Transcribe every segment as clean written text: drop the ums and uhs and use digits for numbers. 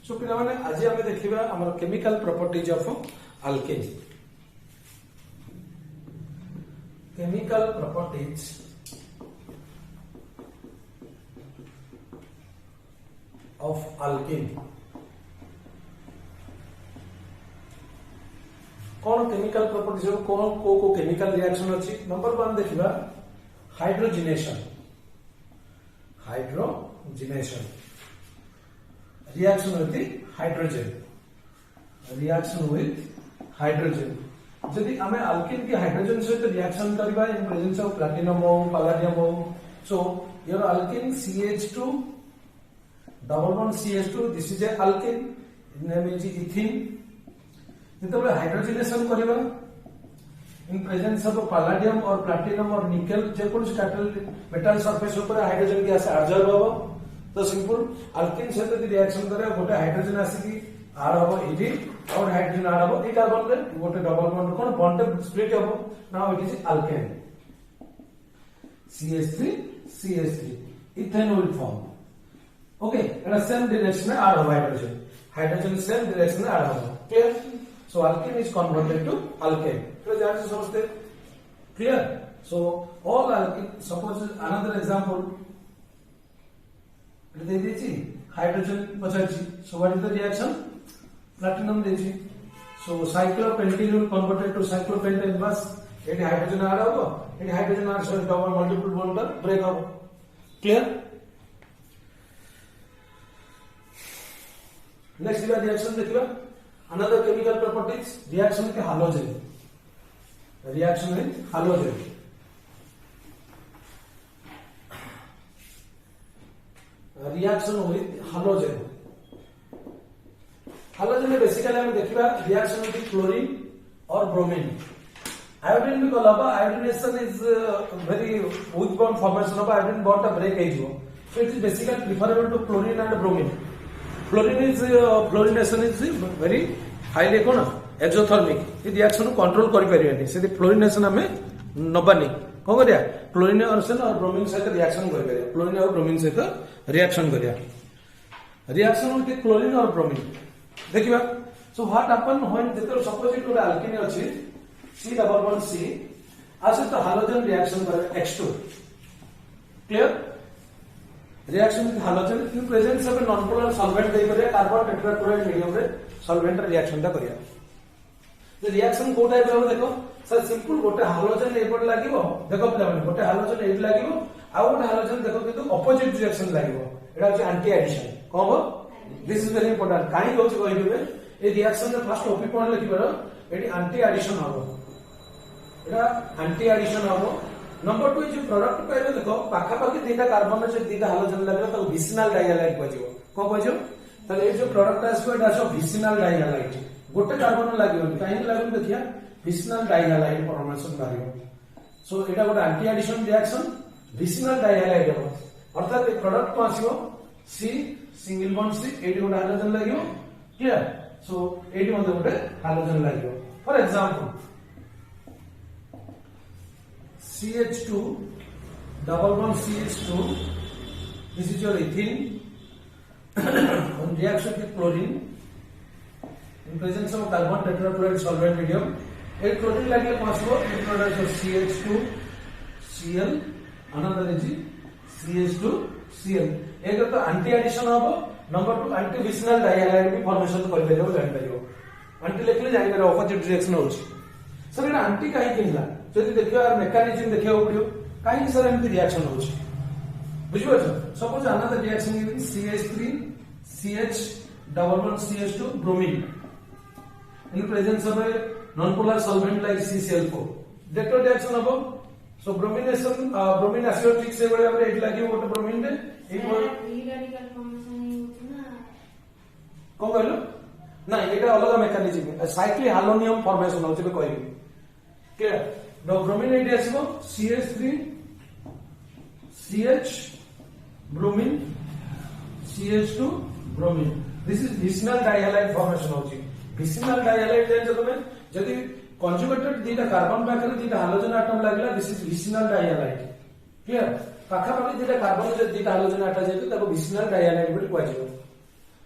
सो पिला माने आज आमे देखिबा हमर chemical properties of alkane. Chemical properties of alkane. कौन केमिकल प्रॉपर्टीज ऑफ कौन को केमिकल रिएक्शन अछि। नंबर 1 देखिबा hydrogenation. Hydrogenation reaction with the hydrogen। reaction with hydrogen जदि हमें अल्केन की हाइड्रोजन सहित रिएक्शन करबा इन प्रेजेंस ऑफ प्लैटिनम हो पैलेडियम हो, so your alkane CH2 double bond CH2 this is A alkane name is ethene. जब hydrogenation करबा in presence of palladium और प्लैटिनम और निकेल जे कोन मेटल सरफेस ऊपर हाइड्रोजन गैस एब्जॉर्ब हो तो simple alkane सहित रिएक्शन करे गोटे हाइड्रोजन आसिकी आड हो इडी और हाइड्रोजन आड हो ए कार्बन रे गोटे डबल बॉन्ड कोन बॉन्ड स्प्लिट हो now it is alkane CH3 ethane will form. Okay एटा सेम डायरेक्शन में आड हो हाइड्रोजन सेम डायरेक्शन में आड हो। Clear. So alkene is converted to alkane. तो जान समझते clear. So all alkene suppose another example दे दीजिए हाइड्रोजन पचाची। So what is the reaction platinum देची। So cyclopentene will converted to cyclopentane बस एटी हाइड्रोजन ऐड हो eighty hydrogen add so double multiple bond break हो। क्लियर। नेक्स्ट रिएक्शन देखिबा another chemical properties reaction के hydrogen. Reaction with hydrogen reaction with hydrogen. Hydrogen में basically हम देखिबा reaction with chlorine और ब्रोमीन। आयोडीन भी कलबा iodination is very weak bond formation of iodine bond break हेजिवो। So it is basically preferable to chlorine and bromine. Fluorination is very highly कोन exothermic. ये reaction control करि परिबेनी से fluorination हमें नबानी कौन करिया क्लोरीन और ब्रोमीन सहित रिएक्शन करि परिया। क्लोरीन और ब्रोमीन सहित रिएक्शन करिया। रिएक्शन विथ क्लोरीन और ब्रोमीन देखिबा। सो व्हाट हैपन व्हेन जेतर सपोज इट अल्केन अछि C डबल बॉन्ड C आसे तो हाइड्रोजन रिएक्शन करे H2। Clear. Reaction with hydrogen in presence of non polar solvent दे करे कार्बन टेट्राक्लोराइड मीडियम रे सॉल्वेंट रिएक्शन दा करिया। तो रिएक्शन को टाइप रो देखो सर सिंपल गोटे हाइड्रोजन एपट लागिवो देखो पिला माने गोटे हाइड्रोजन एट लागिवो आ गोटे हाइड्रोजन देखो किंतु ऑपोजिट डायरेक्शन लागिवो एटा होची एंटी एडिशन कोन हो। दिस इज वेरी इंपोर्टेंट काई होची कहिबे ए रिएक्शन रे फर्स्ट ओपी पॉइंट लिखिबो एटी एंटी एडिशन हबो एटा एंटी एडिशन हबो। नंबर 2 जो प्रोडक्ट पाइबे देखो पाखा पाखी दीटा कार्बन से दीटा हाइड्रोजन लागला तो विसिनल डाइहैलाइड पजिवो को पजिवो तले ए जो प्रोडक्ट आसबो एटा सो विसिनल डाइहैलाइड गोटे कार्बन लागिवो काई लागो देखिया विसिनल डाइहैलाइड फॉर्मेशन बारियो। सो एटा गोटे anti addition reaction vicinal dihalide हो अर्थात ए प्रोडक्ट को आसीबो C सिंगल बॉन्ड C एडी गोटे हाइड्रोजन लागिवो। क्लियर। सो एडी मध्ये गोटे हाइड्रोजन लागिवो। For example CH2 double bond CH2 this is your ethene on reaction with chlorine in presence of carbon tetrachloride solvent medium a chlorine like a possible it product of CH2 Cl another is CH2 Cl एक तो anti addition हो। Number 2 anti vicinal डाइहैलाइड भी formation कर परियो जान परियो anti लिखले जानि परियो ऑपोजिट डायरेक्शन होछि। सर एटा एंटी काहे किनला जदि देखियो यार मेकानिज्म देखियो पड़ियो काहे सर एमती रिएक्शन होछि बुझियो। Suppose another reaction is CH3 CH double bond CH2 bromine in presence of a non polar solvent like CCl4 डेक्टो रिएक्शन हबो। सो ब्रोमिनेशन ब्रोमीन आसियो ठीक से बळे हमरे एट लागियो गोटे ब्रोमीन रे एक रेडिकल फॉर्मेशन होछि ना को कहलो ना एटा अलग मेकानिज्म साइक्लिक हाइड्रोनियम फॉर्मेशन होछि बे कहबी। क्लियर। नो ब्रोमीन एट आसीबो CH3 CH bromine CH2 bromine this is vicinal dihalide formation होछि। विसिनल डाइहैलाइड जान तमे जदि कंजुगेटेड दीटा कार्बन पाखरे दीटा हाइड्रोजन एटम लागला this is vicinal dihalide. Clear. पाखा पाखी दीटा कार्बन जे दीटा हाइड्रोजन एटम जेते ताको विसिनल डाइहैलाइड बोली कहै छै।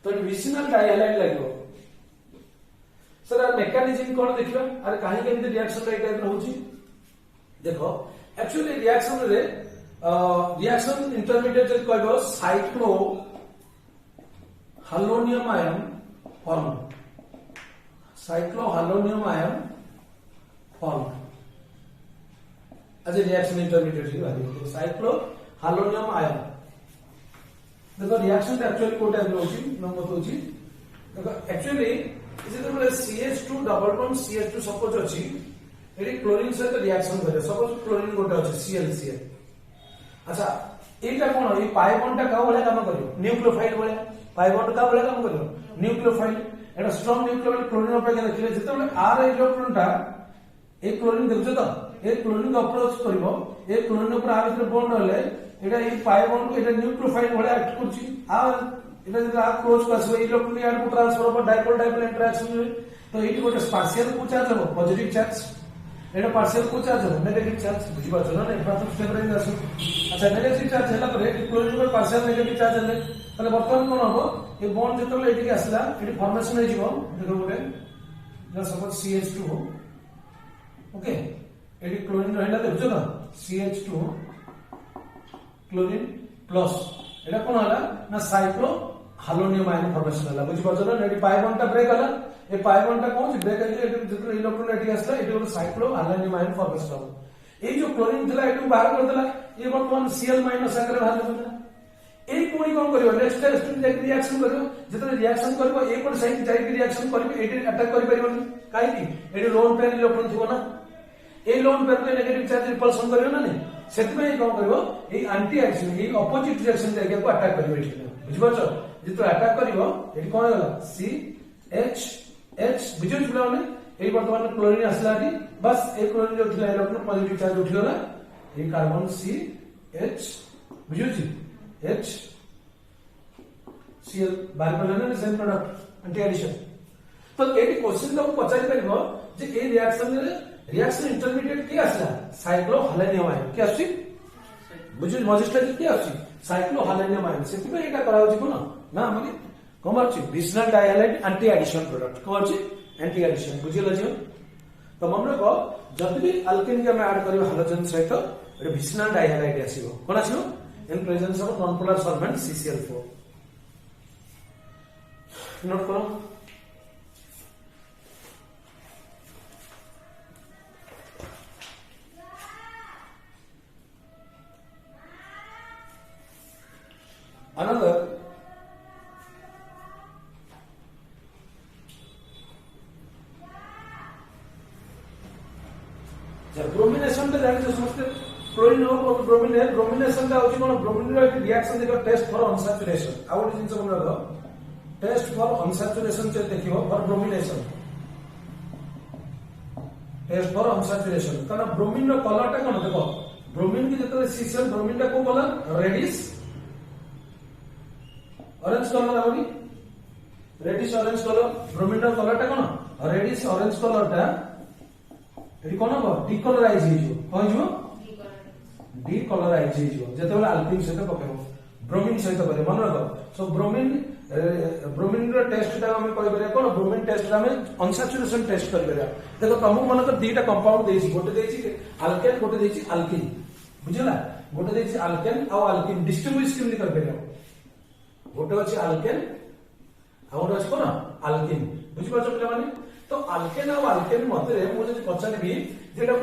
तो विसिनल डाइहालाइड लागो सर मेकानिज्म कोन देखिबा अरे काहे केमते रिएक्शन टाइप रहउची देखो एक्चुअली रिएक्शन रे रिएक्शन इंटरमीडिएट जब कहबो cyclo halonium ion form cyclo halonium ion form आज रिएक्शन इंटरमीडिएट की बात साइक्लो हालोनियम आयन देखो रिएक्शन एक्चुअली को टाइप रहउची न बताउची देखो एक्चुअली जेतबेले CH2 double bond CH2 suppose अछि एडी क्लोरीन सहित रिएक्शन करे सपोज क्लोरीन गोटे अछि ClCl अच्छा एटा कोन ए पाई बॉन्ड टा का भले काम करियो न्यूक्लियोफाइल भले पाई बॉन्ड का भले काम करियो न्यूक्लियोफाइल एटा स्ट्रांग न्यूक्लियोफाइल क्लोरीन अपेक्षा देखिले जेतबेले R इलेक्ट्रॉन टा ए क्लोरीन देखछ त ए क्लोरीन को अप्रोच करिवो ए क्लोरीन ऊपर R भीतर बॉन्ड होले एटा ए पाई बॉन्ड एटा न्यूक्लियोफाइल भले एक्ट करछि आ इधर जब आप क्लोज कर सो इलेक्ट्रॉन यार को ट्रांसफर हो डाइपोल डाइपोल इंटरेक्शन तो एटी गोटे पार्शियल को चार्ज हो पॉजिटिव चार्ज एटा पार्शियल को चार्ज हो नेगेटिव चार्ज बुझी पाछो ना प्रथम स्टेप रे आसो अच्छा नेगेटिव चार्ज हैला परे क्लोरीन पर पार्शियल नेगेटिव चार्ज हले तले वर्तमान कोन हो ए बॉन्ड जेतले एटी आसला एटी फॉर्मेशन हे जीवो देखो गोटे जो सपोज CH2 हो ओके एटी क्लोरीन रहला देखो ना CH2 क्लोरीन प्लस एटा कोन हला ना साइक्लो हालोनियम आयन फॉर्मेशन हला बुझी पाछो ना एटी पाई बॉन्ड टा ब्रेक हला ए पाई बॉन्ड टा कोन ब्रेक करके एटी जेतले इलेक्ट्रॉन एटी आसला एटी गोटे साइक्लो हालोनियम आयन फॉर्मेशन हो ए जो क्लोरीन थिला एटी बाहर कर देला ए वर्तमान Cl माइनस आकर बाहर देला ए कोनी कोन करियो नेक्स्ट स्टेप जे रिएक्शन करियो जेतले रिएक्शन करबो ए पर साइड जाई के रिएक्शन करबो एटी अटैक करि परिबोनी काहे की एटी लोन पेयर इलेक्ट्रॉन थिबो ना ए लोन पेयर पे नेगेटिव चार्ज रिपल्सन करियो ना नहीं सेति में कोन करियो ए एंटी एक्शन ए अपोजिट डायरेक्शन जाई को अटैक करियो एटी बुझि पाछो जेतो अटैक करियो एटी कोन होला CH बुझियो बुलाउने ए वर्तमान क्लोरीन आसलाडी बस ए क्लोरीन जो थिला इलेक्ट्रॉन पॉजिटिव चार्ज उठियोला ए कार्बन CH बुझियो छी H Cl बाहर करले सेम प्रोडक्ट एंटी एडिशन तो एटी क्वेश्चन तो पचारि परबो जे ए रिएक्शन रे रिएक्शन इंटरमीडिएट की आसला साइक्लो हालोनियम आयन की आसी बुझियो मजिस्ट्रेट की आसी साइक्लो हालोनियम आयन सेति पे एटा करा होची कोन ना हमके कमरची vicinal dihalide anti addition product कमरची एंटी एडिशन बुझियो लजियो तो हमरे को जब भी अल्केन के हम ऐड करियो हालोजन सहित ए विसिनल डाइहालाइड आसीबो कोन आसीबो in presence of non-polar solvent CCl4 note करो another जब ब्रोमिनेशन पे जाने से समझते क्लोरीन हो ब्रोमीन है ब्रोमिनेशन का होची कोन ब्रोमीन रो रिएक्शन देखो टेस्ट फॉर अनसैचुरेशन आउ गोटे जिंस कोन रखो टेस्ट फॉर अनसैचुरेशन से देखियो for bromination test for unsaturation कारण ब्रोमीन रो कलर टा कोन देखो ब्रोमीन की जतरे CCl ब्रोमीन टा को कलर रेडिश ऑरेंज कलर आउनी रेडिश ऑरेंज कलर ब्रोमीन रो कलर टा कोन रेडिश ऑरेंज कलर टा एटी कोन हो डिकलराइज हे जो कोन जो डिकलराइज हे जो जेतेबेले अल्किन सहित पकेबो ब्रोमीन सहित करे मन रखो सो ब्रोमीन रो टेस्ट ता हम कहि बरे कोन ब्रोमीन टेस्ट हम अनसैचुरेशन टेस्ट करि बरे देखो तमु मन तो दीटा कंपाउंड देछि गोटे देछि अल्केन गोटे देछि अल्किन बुझला गोटे देछि अल्केन आ अल्किन डिस्टिंग्विश केमि कर बरे गोटे अछि अल्केन आ गोटे अछि कोन अल्किन बुझि पाछो पिला माने तो अल्केन और अल्केन मते मु जे पछानबी जेटा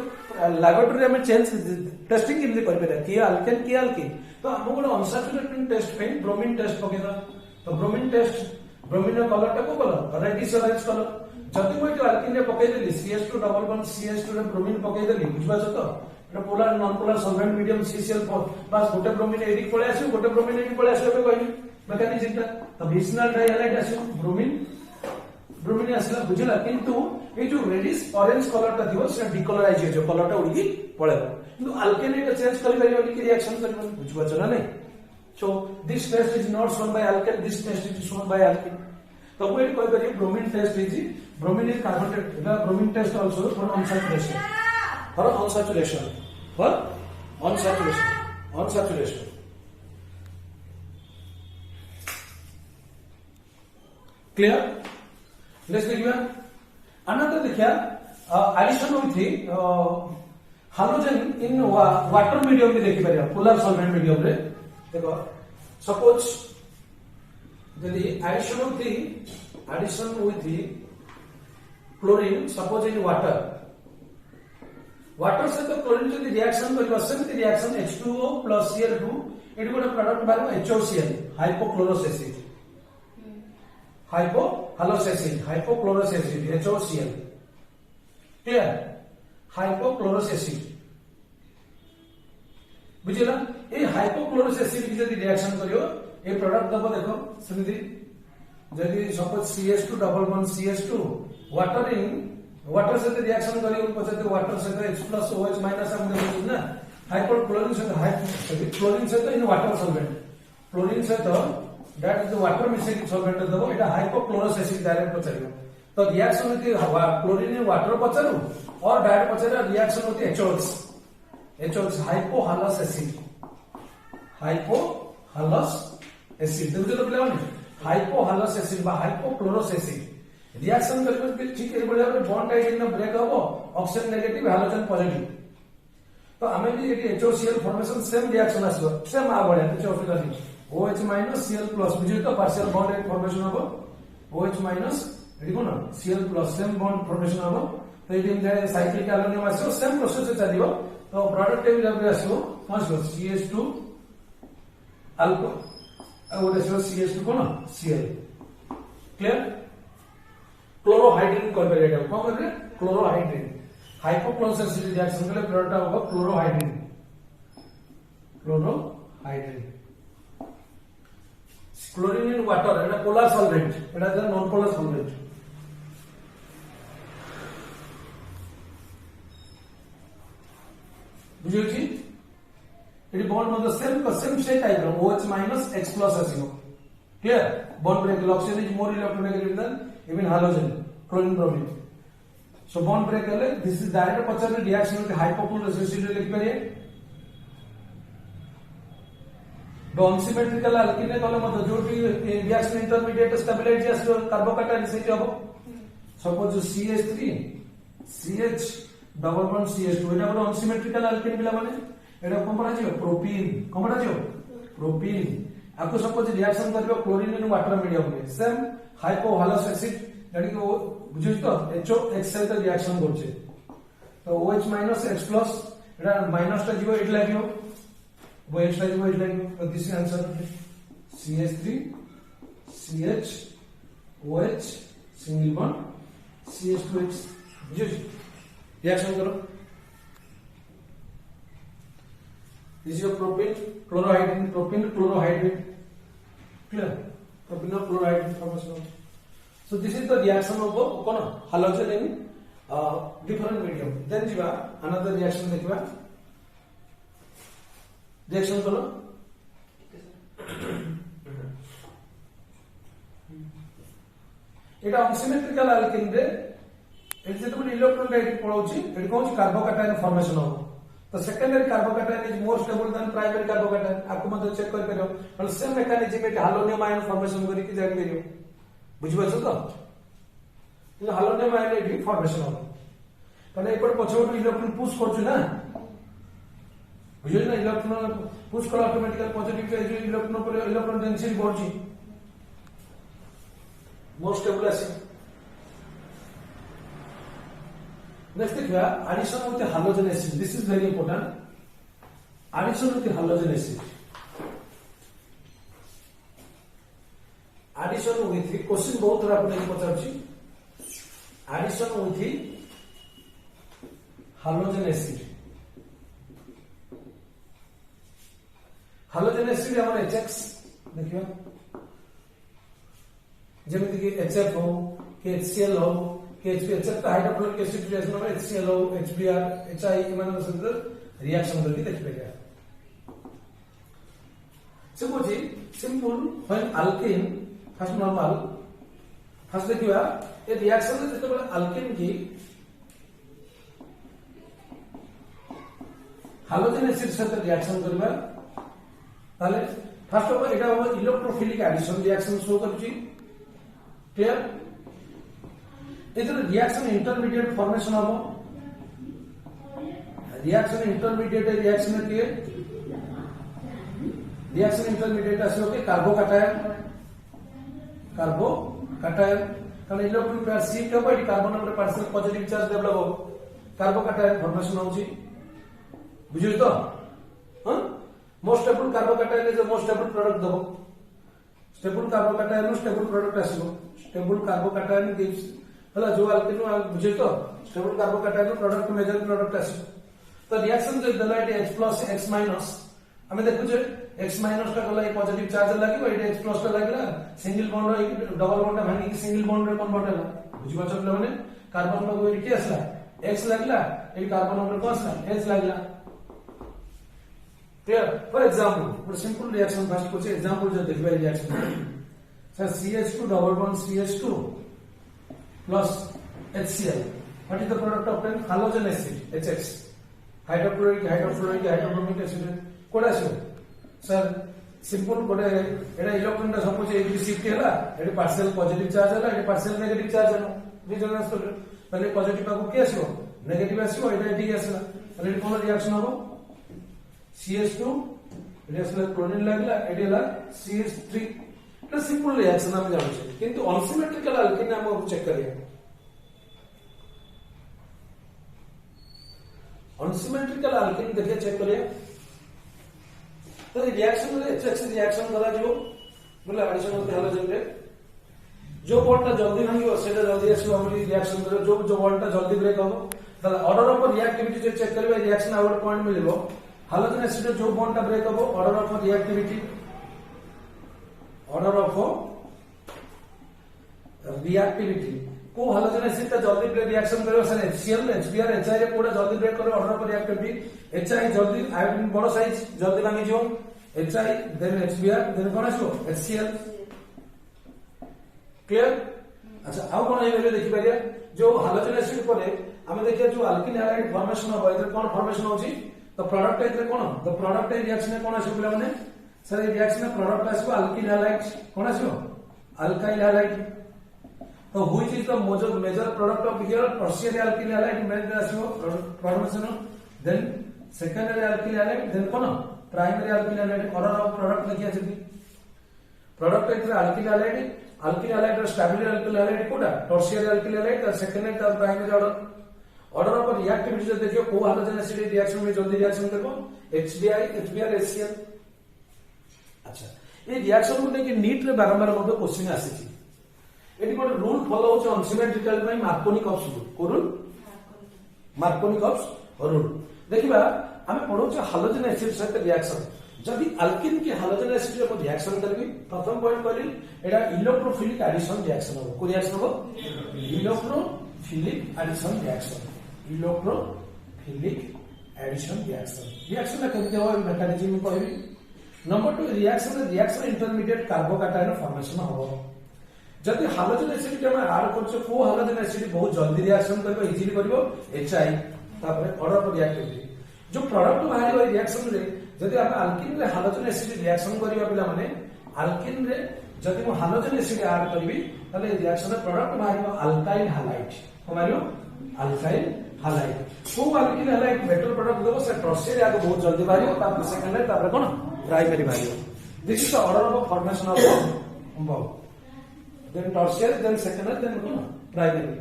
लैबोरेटरी में चेंज टेस्टिंग केमि कर बरे कि अल्केन कि अल्किन तो हम गोटे अनसैचुरेटेड टेस्ट पे ब्रोमीन टेस्ट पकेदा तो ब्रोमीन टेस्ट ब्रोमीन रो कलर टा को कलर रेडिश ऑरेंज कलर जति मोइ अल्किन रे पकै देली CH2 डबल बॉन्ड CH2 रे ब्रोमीन पकै देली बुझबा छ तो एटा polar non polar solvent medium CCl4 बस गोटे ब्रोमीन एडी पळे आसी गोटे ब्रोमीन एडी पळे आसी बे कहली मेकानिज्म ता तो विसिनल डाइहालाइड आसी ब्रोमीन आसला बुझला किंतु ए जो रेडिश ऑरेंज कलर ता दिवो से डिकलराइज हो जो कलर टा उडी पळेबो किंतु अल्केन एटा चेंज करि परियो कि रिएक्शन करबो बुझबा छ ना नहीं so this test is not shown by alkane this test is shown by alkene तो वो कह करिए bromine test is carbonated the bromine test also for unsaturation clear next देखिए अनदर देखिए addition with hydrogen in water medium में देखि परिया polar solvent medium रे देखो सपोज यदि addition with chlorine suppose in water water से तो क्लोरीन जो रिएक्शन करबा सेमति रिएक्शन H2O plus Cl2 एटी गोटे प्रोडक्ट बारो HOCl hypochlorous acid hypohalous acid hypochlorous acid HOCl clear hypochlorous acid बुझिला ए हाइपोक्लोरस एसिड की जदी रिएक्शन करियो ए प्रोडक्ट दबो देखो सेमति जदी suppose CH2 double bond CH2 water से रिएक्शन करियो पछते वाटर से H+ OH- हम देखो ना हाइपोक्लोरीन से क्लोरीन से तो इन वाटर सॉल्वेंट क्लोरीन से तो that is the water mixing solvent दबो एटा हाइपोक्लोरस एसिड डायरेक्ट पछारियो तो रिएक्शन होती क्लोरीन इन वाटर पछारु और डायरेक्ट पछारे रिएक्शन होती HOX हाइपोहालस एसिड बुझलो पिलाने हाइपोहालस एसिड बा हाइपोक्लोरस एसिड रिएक्शन करबे ठीक ए बढिया बॉन्ड हाइड्रोजन ब्रेक हबो ऑक्सीजन नेगेटिव हाइड्रोजन पॉजिटिव तो आमे भी एटी HOCl फॉर्मेशन सेम रिएक्शन आसबो सेम आ बढिया किछ असुविधा नहीं OH- Cl+ बुझियो तो पार्शियल बॉन्ड फॉर्मेशन हबो OH- एटी कोन Cl+ सेम बॉन्ड फॉर्मेशन हबो तो एटी इंदे साइक्लिक एल्युमिनियम आसो सेम प्रोसेस से चलिबो तो प्रोडक्ट भी जब आसो आसो CH2 अल्कोहल और आसो CH2 कोन Cl क्लियर क्लोरोहाइड्रिन कॉर्पोरेट है कौन कर क्लोरोहाइड्रिन हाइपोक्लोरस एसिड रिएक्शन के लिए प्रोडक्ट होगा क्लोरोहाइड्रिन क्लोरीन इन वाटर एटा पोलर सॉल्वेंट एटा इज नॉन पोलर सॉल्वेंट बुझियो छी एटी बॉन्ड मतलब सेम से टाइप रो OH- X+ आसीबो clear bond break oxygen is more electronegative than even hydrogen chlorine bromine so bond break कले दिस इज डायरेक्ट पछारे रिएक्शन विथ हाइपोक्लोरस एसिड लिख परिए डॉनसिमेट्रिकल अल्किन कले मत जो रिएक्शन इंटरमीडिएट स्टेबिलाइज आसो कार्बोकैटायन से हबो suppose CH3 CH double bond CH2 एटा गोटे अनसिमेट्रिकल अल्किन बिला माने एटा कोन परा जियो प्रोपीन आपको सपोज रिएक्शन करबो क्लोरीन इन वाटर मीडियम में सेम हाइपोहालस एसिड यानी कि वो बुझियो तो HOX से तो रिएक्शन करछे तो OH- X+ एटा माइनस टा जीवो एट लागियो वो एक्स्ट्रा जीवो एट लागियो तो this is answer CH3 CH OH single bond CH2X बुझियो रिएक्शन करो this is propene chlorohydrin clear propene और chlorohydrin formation so this is the reaction of कोन halogen in different medium then jiba another reaction देखिबा reaction करो एटा unsymmetrical alkene रे एट जेतो इलेक्ट्रॉन डायरेक्ट पळौची एट कोन कार्बोकैटायन फॉर्मेशन हो तो secondary carbocation is more stable than primary carbocation आपको मत चेक कर करियो और सेम मैकेनिज्म में हालोनियम आयन फॉर्मेशन करी कि जान करियो बुझिबाछो तो हालोनियम आयन एटी फॉर्मेशन हो कने एपर पछोट इलेक्ट्रॉन पुश करछु ना बुझियो ना इलेक्ट्रॉन पुश कर ऑटोमेटिकली पॉजिटिव के जो इलेक्ट्रॉन पर इलेक्ट्रॉन डेंसिटी बढ़छि मोर स्टेबल आसी नेक्स्ट देखिए addition with hydrogen acid this is very important addition with hydrogen acid addition with question बहुत थोड़ा आपने पचारछि addition with hydrogen acid hydrogen acid हमर HX देखियो जेमिति कि HF हो कि HCl हो कि HF का हाइड्रोक्लोरिक एसिड रिएक्शन में HCl हो HBr HI मान से रिएक्शन करके देख पाएगा suppose simple when alkane first normal first देखियो ए रिएक्शन में जते बले अल्केन की हाइड्रोजन एसिड साथ रिएक्शन करबा ताले फर्स्ट ऑफ ऑल एटा इलेक्ट्रोफिलिक एडिशन रिएक्शन शो करछि क्लियर इधर रिएक्शन इंटरमीडिएट फॉर्मेशन हम रिएक्शन इंटरमीडिएट रिएक्शन के रिएक्शन इंटरमीडिएट आसो के कार्बोकैटायन कारण इलेक्ट्रॉन पेयर सी के ऊपर carbon number partial positive charge develop हो कार्बोकैटायन फॉर्मेशन होची बुझियो तो हां most stable carbocation is the most stable product दबो स्टेबल कार्बोकैटायन स्टेबल प्रोडक्ट आसीबो स्टेबल कार्बोकैटायन गिव्स हला जो अल्केन बुझियो तो stable carbocation product major product आसीबो तो रिएक्शन जो दला H+ X- हमें देखु जे X- का गला पॉजिटिव चार्ज लागिबो एटा H+ का लागला सिंगल बॉन्ड डबल बॉन्ड भांगी कि सिंगल बॉन्ड रे कन्वर्ट होला बुझि पाछो माने कार्बन को एटी असला X लागला ए कार्बन नंबर को असला H लागला clear for example for simple reaction first को एग्जांपल जो देखबे reaction sir CH2 double bond CH2 plus HCl what is the product of halogen acid HX hydrochloric hydrobromic acid कोडा से sir simple कोडे एडा इलेक्ट्रॉन दा suppose ए shift हैला एडा पार्शियल पॉजिटिव चार्ज हैला एडा पार्शियल नेगेटिव चार्ज हैला रिजोनेंस तो पहले पॉजिटिव को के आसीबो नेगेटिव आसीबो एडा एडी आसीला पहले कोन रिएक्शन हो CH2 रिएक्शन क्लोरीन लागला एडीला CH3 तो सिंपल रिएक्शन हम जानो छै किंतु अनसिमेट्रिकल अल्केन हम चेक करिया अनसिमेट्रिकल अल्केन देखिए चेक करिए तो रिएक्शन में HX रिएक्शन करा जो बोले एडिशन होते हाइड्रोजन रे जो बॉन्ड जल्दी भांगियो सेटा जल्दी आसीबो हम रिएक्शन करो जो बॉन्ड जल्दी ब्रेक हो तो ऑर्डर ऑफ रिएक्टिविटी जो चेक करबे रिएक्शन आउट पॉइंट मिलबो हाइड्रोजन एसिड जो बॉन्ड ब्रेक हो ऑर्डर ऑफ रिएक्टिविटी को हाइड्रोजन एसिड का जल्दी ब्रेक रिएक्शन करियो सर HCl HBr HI रे कोडा जल्दी ब्रेक करो ऑर्डर ऑफ रिएक्टिविटी HI जल्दी आयोडीन बड़ साइज जल्दी भांगी जो HI देन HBr देन कोन आसो HCl क्लियर अच्छा आउ कोन हे देखि पारिया जो हाइड्रोजन एसिड परे हम देखिया जो अल्किल हैलाइड फॉर्मेशन हो इधर कोन फॉर्मेशन होची तो प्रोडक्ट इधर कोन द प्रोडक्ट रिएक्शन में कोन आसो बोला माने सर ये रिएक्शन में प्रोडक्ट आसो अल्किल हैलाइड कोन आसो अल्काइल हैलाइड तो which is the major product of here tertiary alkyl halide major आसो formation then secondary alkyl halide then कोन primary alkyl halide order of product लिखिया छै प्रोडक्ट इधर alkyl halide stable alkyl halide कोडा tertiary alkyl halide secondary और primary order of reactivity जो देखियो को हाइड्रोजन एसिड रिएक्शन में जल्दी रिएक्शन करबो HBI HBr HCl अच्छा ये रिएक्शन को लेके नीट रे बारंबार मते क्वेश्चन आसी छी एटी कोन रूल फॉलो होछ अनसिमेट्रिकल बाय मार्कोनिकॉप्स रूल को रूल मार्कोनिकॉप्स रूल देखिबा हमें पढो छ हाइड्रोजन एसिड सहित रिएक्शन जदि अल्किन के हाइड्रोजन एसिड रे रिएक्शन करबी प्रथम पॉइंट कहली एटा इलेक्ट्रोफिलिक एडिशन रिएक्शन हो को रिएक्शन हो इलेक्ट्रोफिलिक एडिशन रिएक्शन रिएक्शन का केमते हो मेकानिज्म कहबी number 2 reaction intermediate carbocation formation हो जदि हाइड्रोजन एसिड के हम ऐड करछो को हाइड्रोजन एसिड बहुत जल्दी रिएक्शन करबो इजीली करबो HI तापर ऑर्डर ऑफ रिएक्टिविटी जो प्रोडक्ट बाहर रिएक्शन रे जदि हम अल्किन रे हाइड्रोजन एसिड रिएक्शन करिया पिला माने अल्किन रे जदि हम हाइड्रोजन एसिड ऐड करबी तले रिएक्शन रे प्रोडक्ट बाहर अल्काइल हैलाइड हमारो अल्काइल हैलाइड को अल्किल हैलाइड मेटल प्रोडक्ट देबो से टर्शियरी आगे बहुत जल्दी बाहर तापर सेकेंडरी तापर कोन प्राइमरी बाहर this is the order of formation of compound then tertiary then secondary then primary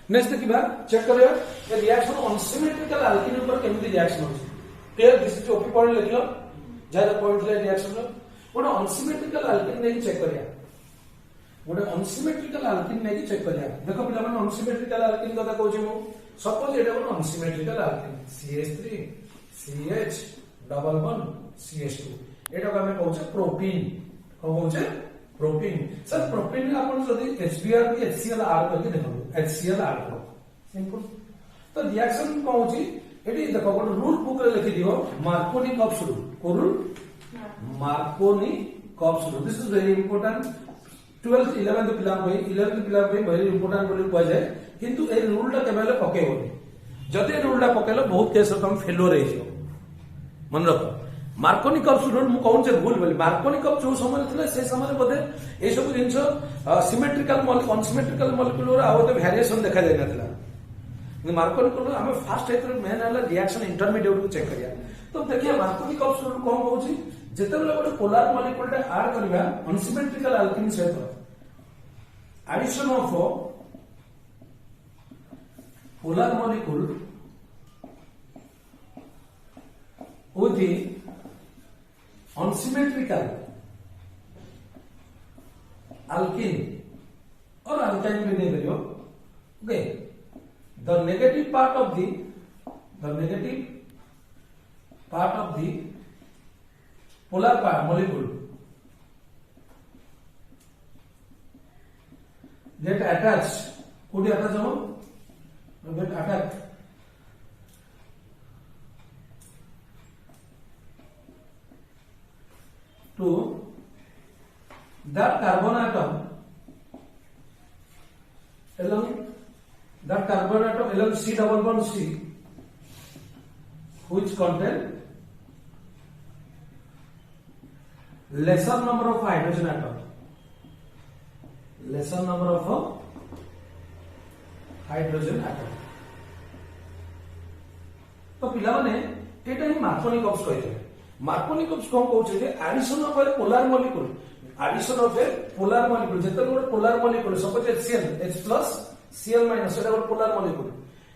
next देखिबा चेक करियो ये रिएक्शन अनसिमेट्रिकल अल्किन ऊपर केमती रिएक्शन होची clear this is OP point लिखलो जाय पॉइंट ले रिएक्शन रो गोटे अनसिमेट्रिकल अल्किन नै चेक करिया गोटे अनसिमेट्रिकल अल्किन नै चेक करिया देखो पिला माने अनसिमेट्रिकल अल्किन कथा कहूची मु सपोज एटा गोटे unsymmetrical alkene CH3 CH double bond CH2 एटा को हमें कहउछे प्रोपीन कहउछे प्रोपीन सर प्रोपीन में अपन जदी HBr की HCl ऐड करके देखो HCl ऐड करो सिंपल तो रिएक्शन कहउछी एटी देखो गोटे रूल बुक रे लिखि दियो मार्कोनिकॉप्स रूल को rule Markovnikov's rule this is very important 12th 11th पिला वेरी इंपोर्टेंट बोली कह जाय किंतु ए रूलटा केबेले पकेबोनी जदि रूलटा पकेलो बहुत केस हम फेलियर हे जियो मन रखो मार्कोनिकप्स रूल मु कहूँ भूल बोली मार्कोनिकप जो समय थे से समय बोधे ये सब जिन सिमेट्रिकल अनसिमेट्रिकल मलिक्यूल आ भेरिएसन देखा जाए ना मार्कोनिकप आम फास्ट मेन है रिएक्शन इंटरमीडिएट को चेक करिया तो देखिए मार्कोनिकप्स रूल कौन कहूँ जिते गोटे पोलार मलिक्यूल आड करवा अनसिमेट्रिकल अल्केन सहित addition of polar molecule with the unsymmetrical alkene or alkyne भी नहीं करियो okay the negative part of the polar part molecule get attached कोडी attach हो get attached to that carbon atom along C double bond C which contain lesser number of hydrogen atom तो पिला माने एटा ही मार्कोनिकप्स कहते हैं मार्कोनिकप्स कौन कहउछे जे addition of a polar molecule जेते गोटे polar molecule suppose HCl H+ Cl- सेटा गोटे पोलर मॉलिक्यूल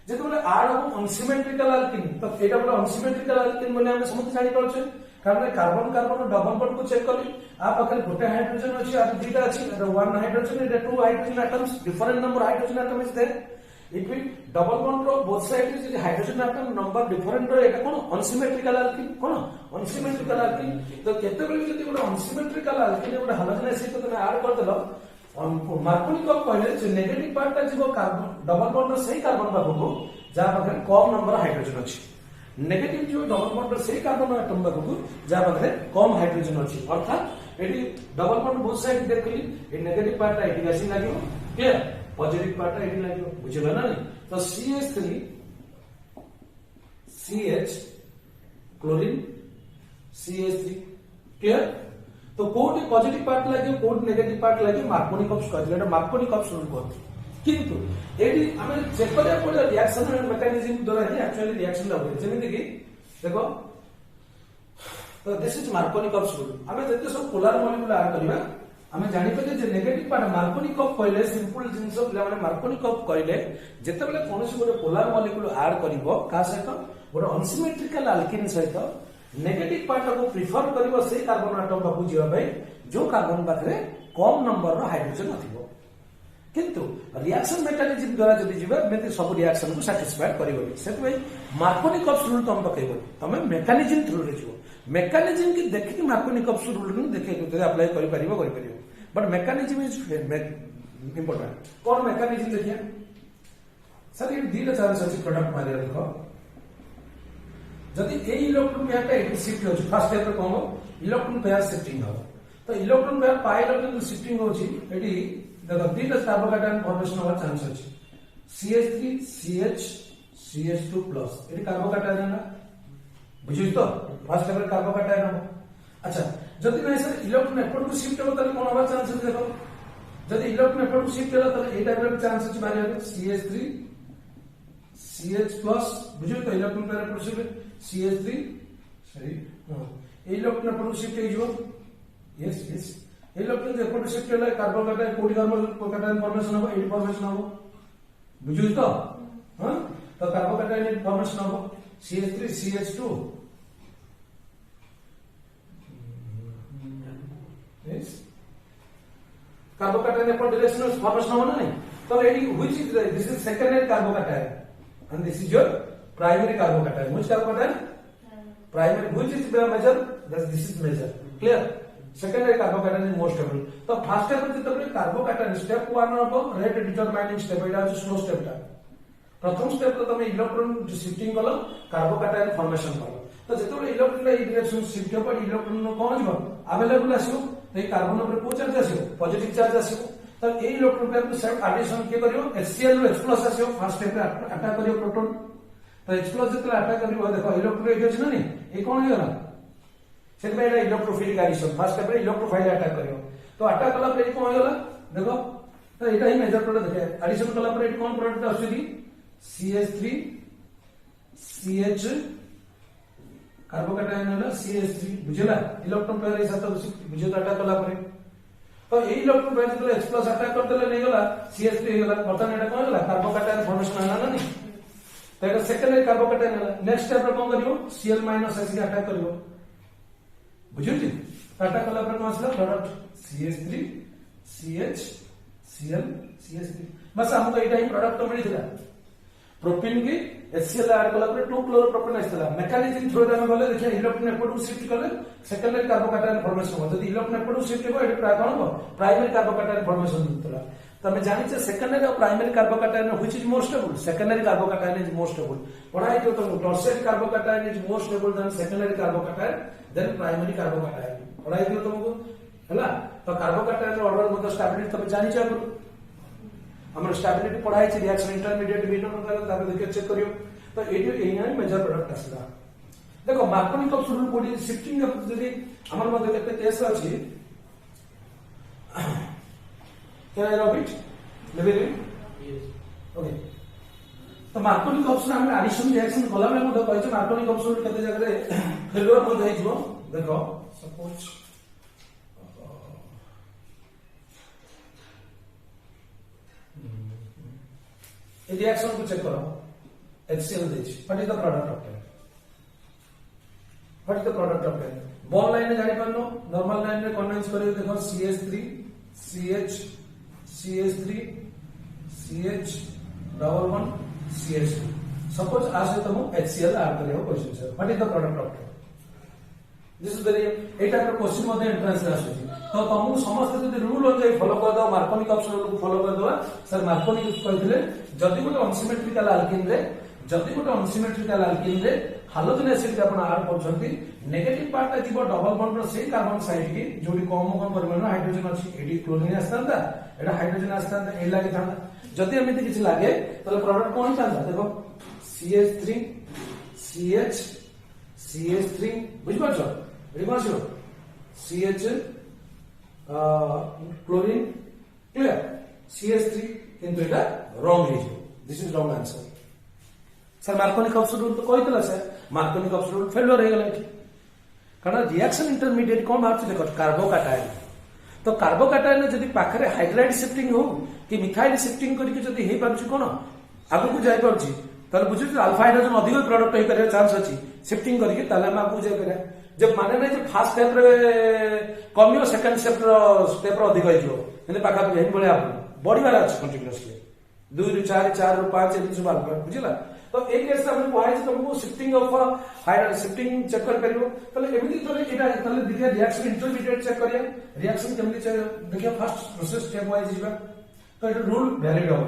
जेते गोटे ऐड हो अनसिमेट्रिकल अल्केन तो एटा गोटे अनसिमेट्रिकल अल्केन बोले हम समझ जानि परछे कारण कार्बन डबल बॉन्ड को चेक करी आ पाखरे गोटे हाइड्रोजन अछि आ दुटा अछि वन हाइड्रोजन एटा two hydrogen atoms different number hydrogen atom is there if it double bond ro both sides is hydrogen atom number different ro eta kono unsymmetrical alkene to kete bele jodi gote unsymmetrical alkene gote halogen acid to add kar delo मार्कोनिकप कहले जे negative part ता जीवो carbon double bond रो सही carbon पाखो जा पाखरे कम number hydrogen अछि negative जो double bond रो सही कार्बन एटम पाखो जा पाखरे कम हाइड्रोजन अछि अर्थात eighty double bond both side देखली ए नेगेटिव पार्ट ता एटी आसी लागियो क्लियर पॉजिटिव पार्ट एटी लागियो बुझिला ना तो CH3 CH chlorine CH3 clear तो कोडी पॉजिटिव पार्ट लागियो कोडी नेगेटिव पार्ट लागियो मार्कोनिकप्स कहले एटा मार्कोनिकप्स रूल कहते किंतु एटी हमें चेक करिया पड़े रिएक्शन मैकेनिज्म द्वारा ही एक्चुअली रिएक्शन होय जेमिति कि देखो तो दिस इज मार्कोनिकप्स रूल हमें जते सब पोलर मॉलिक्यूल ऐड करबा हमें जानि पते जे नेगेटिव पार्ट मार्कोनिकप कहले सिंपल जिंस पिला माने मार्कोनिकप कहले जते बेले कोनोसी गोटे पोलर मॉलिक्यूल ऐड करिवो का सहित गोटे अनसिमेट्रिकल अल्केन सहित नेगेटिव पार्ट को प्रिफर करिवो से कार्बन एटम पाखु जीवा भाई जो कार्बन पाखरे कम नंबर रो हाइड्रोजन नथिवो किंतु रिएक्शन मैकेनिज्म द्वारा जदि जीवा मेते सब रिएक्शन को सैटिस्फाई करिवो सेत भाई मार्कोनिकप्स रूल तुम पकेइबो तमे मैकेनिज्म थ्रू रे जीवो मैकेनिज्म की देखि मार्कोनिकप्स रूल न देखे जदि अप्लाई करि परिबो बट मैकेनिज्म इज इंपोर्टेंट कौन मैकेनिज्म देखिए सर ये दीटा चांस अछि प्रोडक्ट मारे देखो जदि ए इलेक्ट्रॉन पेयर का एटी शिफ्ट हो फर्स्ट स्टेप रे कोन इलेक्ट्रॉन पेयर शिफ्टिंग हो तो electron pair pi electron shifting होछि एटी देखो दीटा कार्बोकैटायन फॉर्मेशन होवा चांस अछि CH3 CH CH2+ eighty carbocation ना बुझियो तो फर्स्ट स्टेप रे कार्बोकैटायन हो अच्छा जदि नहीं सर इलेक्ट्रॉन एपट को शिफ्ट हो तले कोन होवा चांस अछि देखो जदि इलेक्ट्रॉन एपट को शिफ्ट होला तले ए टाइप रे चांस अछि मारिया CH3 CH+ बुझियो तो इलेक्ट्रॉन पेयर एपट शिफ्ट CH3 सही हां ए इलेक्ट्रॉन एपट को शिफ्ट हे जिवो यस इलेक्ट्रॉन एपट शिफ्ट होला कार्बोकैटायन कोडी कार्बोकैटायन फॉर्मेशन हो एडी फॉर्मेशन हो बुझियो तो हां तो कार्बोकैटायन फॉर्मेशन हो CH3 CH2 yes carbocation upon direction of formation होना नहीं तो which is this is secondary carbocation and this is your primary carbocation which carbocation primary which is major this is major clear secondary carbocation is most stable तो first step में जब carbocation step 1 हो rate determining step এটা হচ্ছে slow step টা प्रथम step तो তুমি इलेक्ट्रॉन शिफ्टिंग कलो कार्बोकैटायन फॉर्मेशन कलो तो जेतबे इलेक्ट्रॉन रे डायरेक्शन शिफ्ट हो पर इलेक्ट्रॉन कोन जब अवेलेबल आसीओ तो कार्बन ऊपर को चार्ज आसीओ पॉजिटिव चार्ज आसीओ तो ए इलेक्ट्रॉन पेयर को सेट एडिशन के करियो HCl रो H+ आसीओ फर्स्ट स्टेप रे अटैक करियो प्रोटॉन तो H+ जेतले अटैक करियो देखो इलेक्ट्रॉन रे अछि ना नहीं ए कोन हेला से electrophilic addition first step electrophile attack करियो तो अटैक कला पर कोन होगला देखो तो एटा ही मेजर प्रोडक्ट देखे एडिशन कला पर कोन प्रोडक्ट आछी CH3 CH कार्बोकैटायन होला CH3 बुझला इलेक्ट्रॉन पेयर ए साथ बुझे अटैक कला पर तो ए इलेक्ट्रॉन पेयर जब H+ अटैक करते नहीं गला CH3 गला बर्तन एटा कोन होला कार्बोकैटायन फॉर्मेशन होला ना नहीं तो एटा सेकेंडरी कार्बोकैटायन होला नेक्स्ट स्टेप रे कोन करियो Cl- ऐसे अटैक करियो बुझुची अटैक कला पर कोन आसला product CH3 CH Cl CH3 बस हमको एटा ही प्रोडक्ट तो मिली थिला प्रोपीन की HCl ऐड कला पर 2 क्लोरोप्रोपेन आइतला मेकानिज्म थ्रू रे हम बोले देखिए इलेक्ट्रॉन एपटू शिफ्ट करले सेकेंडरी कार्बोकैटायन फॉर्मेशन हो जदी इलेक्ट्रॉन एपटू शिफ्ट हो एटा प्राय कोन हो प्राइमरी कार्बोकैटायन फॉर्मेशन होतला तमे जानि छे सेकेंडरी और primary carbocation which is more stable secondary carbocation is more stable पढ़ाई तो tertiary carbocation is more stable than secondary carbocation than primary carbocation पढ़ाई तो तुमको हैला तो कार्बोकैटायन ऑर्डर मतलब स्टेबिलिटी तमे जानि छे हमर स्टेबिलिटी पढ़ाई छे रिएक्शन इंटरमीडिएट विभिन्न प्रकार तापर देखि चेक करियो तो एटी एना मेजर प्रोडक्ट आसला देखो मार्कोनी कैप्सूल कोडी शिफ्टिंग जदी हमर मध्ये केते केस अछि Can I rub it? Level it? Yes. Okay. तो मार्कोनी कैप्सूल हम एडिशन रिएक्शन कला में मते कहै छै मार्कोनी कैप्सूल केते जगह रे फेलियर हो जाय छो देखो सपोज ये रिएक्शन को चेक करो HCl देछि what is the product of that what is the product of that ball line में जानि परनो नॉर्मल लाइन में कंडेंस करियो देखो CH3 CH CH3 CH double 1 CH2 suppose आज तो हम HCl ऐड करियो question sir what is the product of that this is very एटा पर क्वेश्चन मध्ये एंट्रेंस रे आछी तो तुमको समस्त जदी रूल हो जाय फॉलो कर दो मार्कोनी कैप्सूल को फॉलो कर दो सर मार्कोनी यूज करथिले जदी गोटे अनसिमेट्रिकल अल्केन रे हाइड्रोजन एसिड के आपण ऐड करछंती नेगेटिव पार्ट जीवो डबल बॉन्ड रो से कार्बन साइड की जोडी कम परिमाण हाइड्रोजन अछि एडी क्लोरीन आस्तांदा एटा हाइड्रोजन आस्तांदा ए लागे थांदा जदी एमिति किछ लागे तले प्रोडक्ट कोन थांदा देखो CH3 CH CH3 बुझ पाछो एडी कोन छो CH क्लोरीन क्लियर CH3 किंतु एटा रॉन्ग है this is wrong answer sir Markovnikov capsule तो कहितला सर मार्कोनी कैप्सूल फेलियर हो गेला एठी कारण रिएक्शन इंटरमीडिएट कोन बात देखो कार्बोकैटायन तो कार्बोकैटायन जदी पाखरे हाइड्राइड शिफ्टिंग हो कि मिथाइल शिफ्टिंग करके जदी हे पारछि कोन आगु को जाय पारछि तार बुझु अल्फा हाइड्रोजन अधिक प्रोडक्ट होई करे चांस अछि शिफ्टिंग करके ताले हम आगु जाय करे जब माने नै जे फर्स्ट स्टेप रे कमियो सेकंड स्टेप रो अधिक होई जो एने पाखा हे बळे आप बॉडी वाला अछि कंटीन्यूअसली 2 ରୁ 4 4 ରୁ 5 एमि सब बात बुझिला तो एक केस हमने कहै छै तुमको shifting of hydrogen shifting check कर परिबो तले एमिति तले एटा तले दिया रिएक्शन इंटरमीडिएट चेक करिया रिएक्शन केमिति चेक देखिया फर्स्ट प्रोसेस स्टेप वाइज जिबा तो एटा रूल वैलिड हो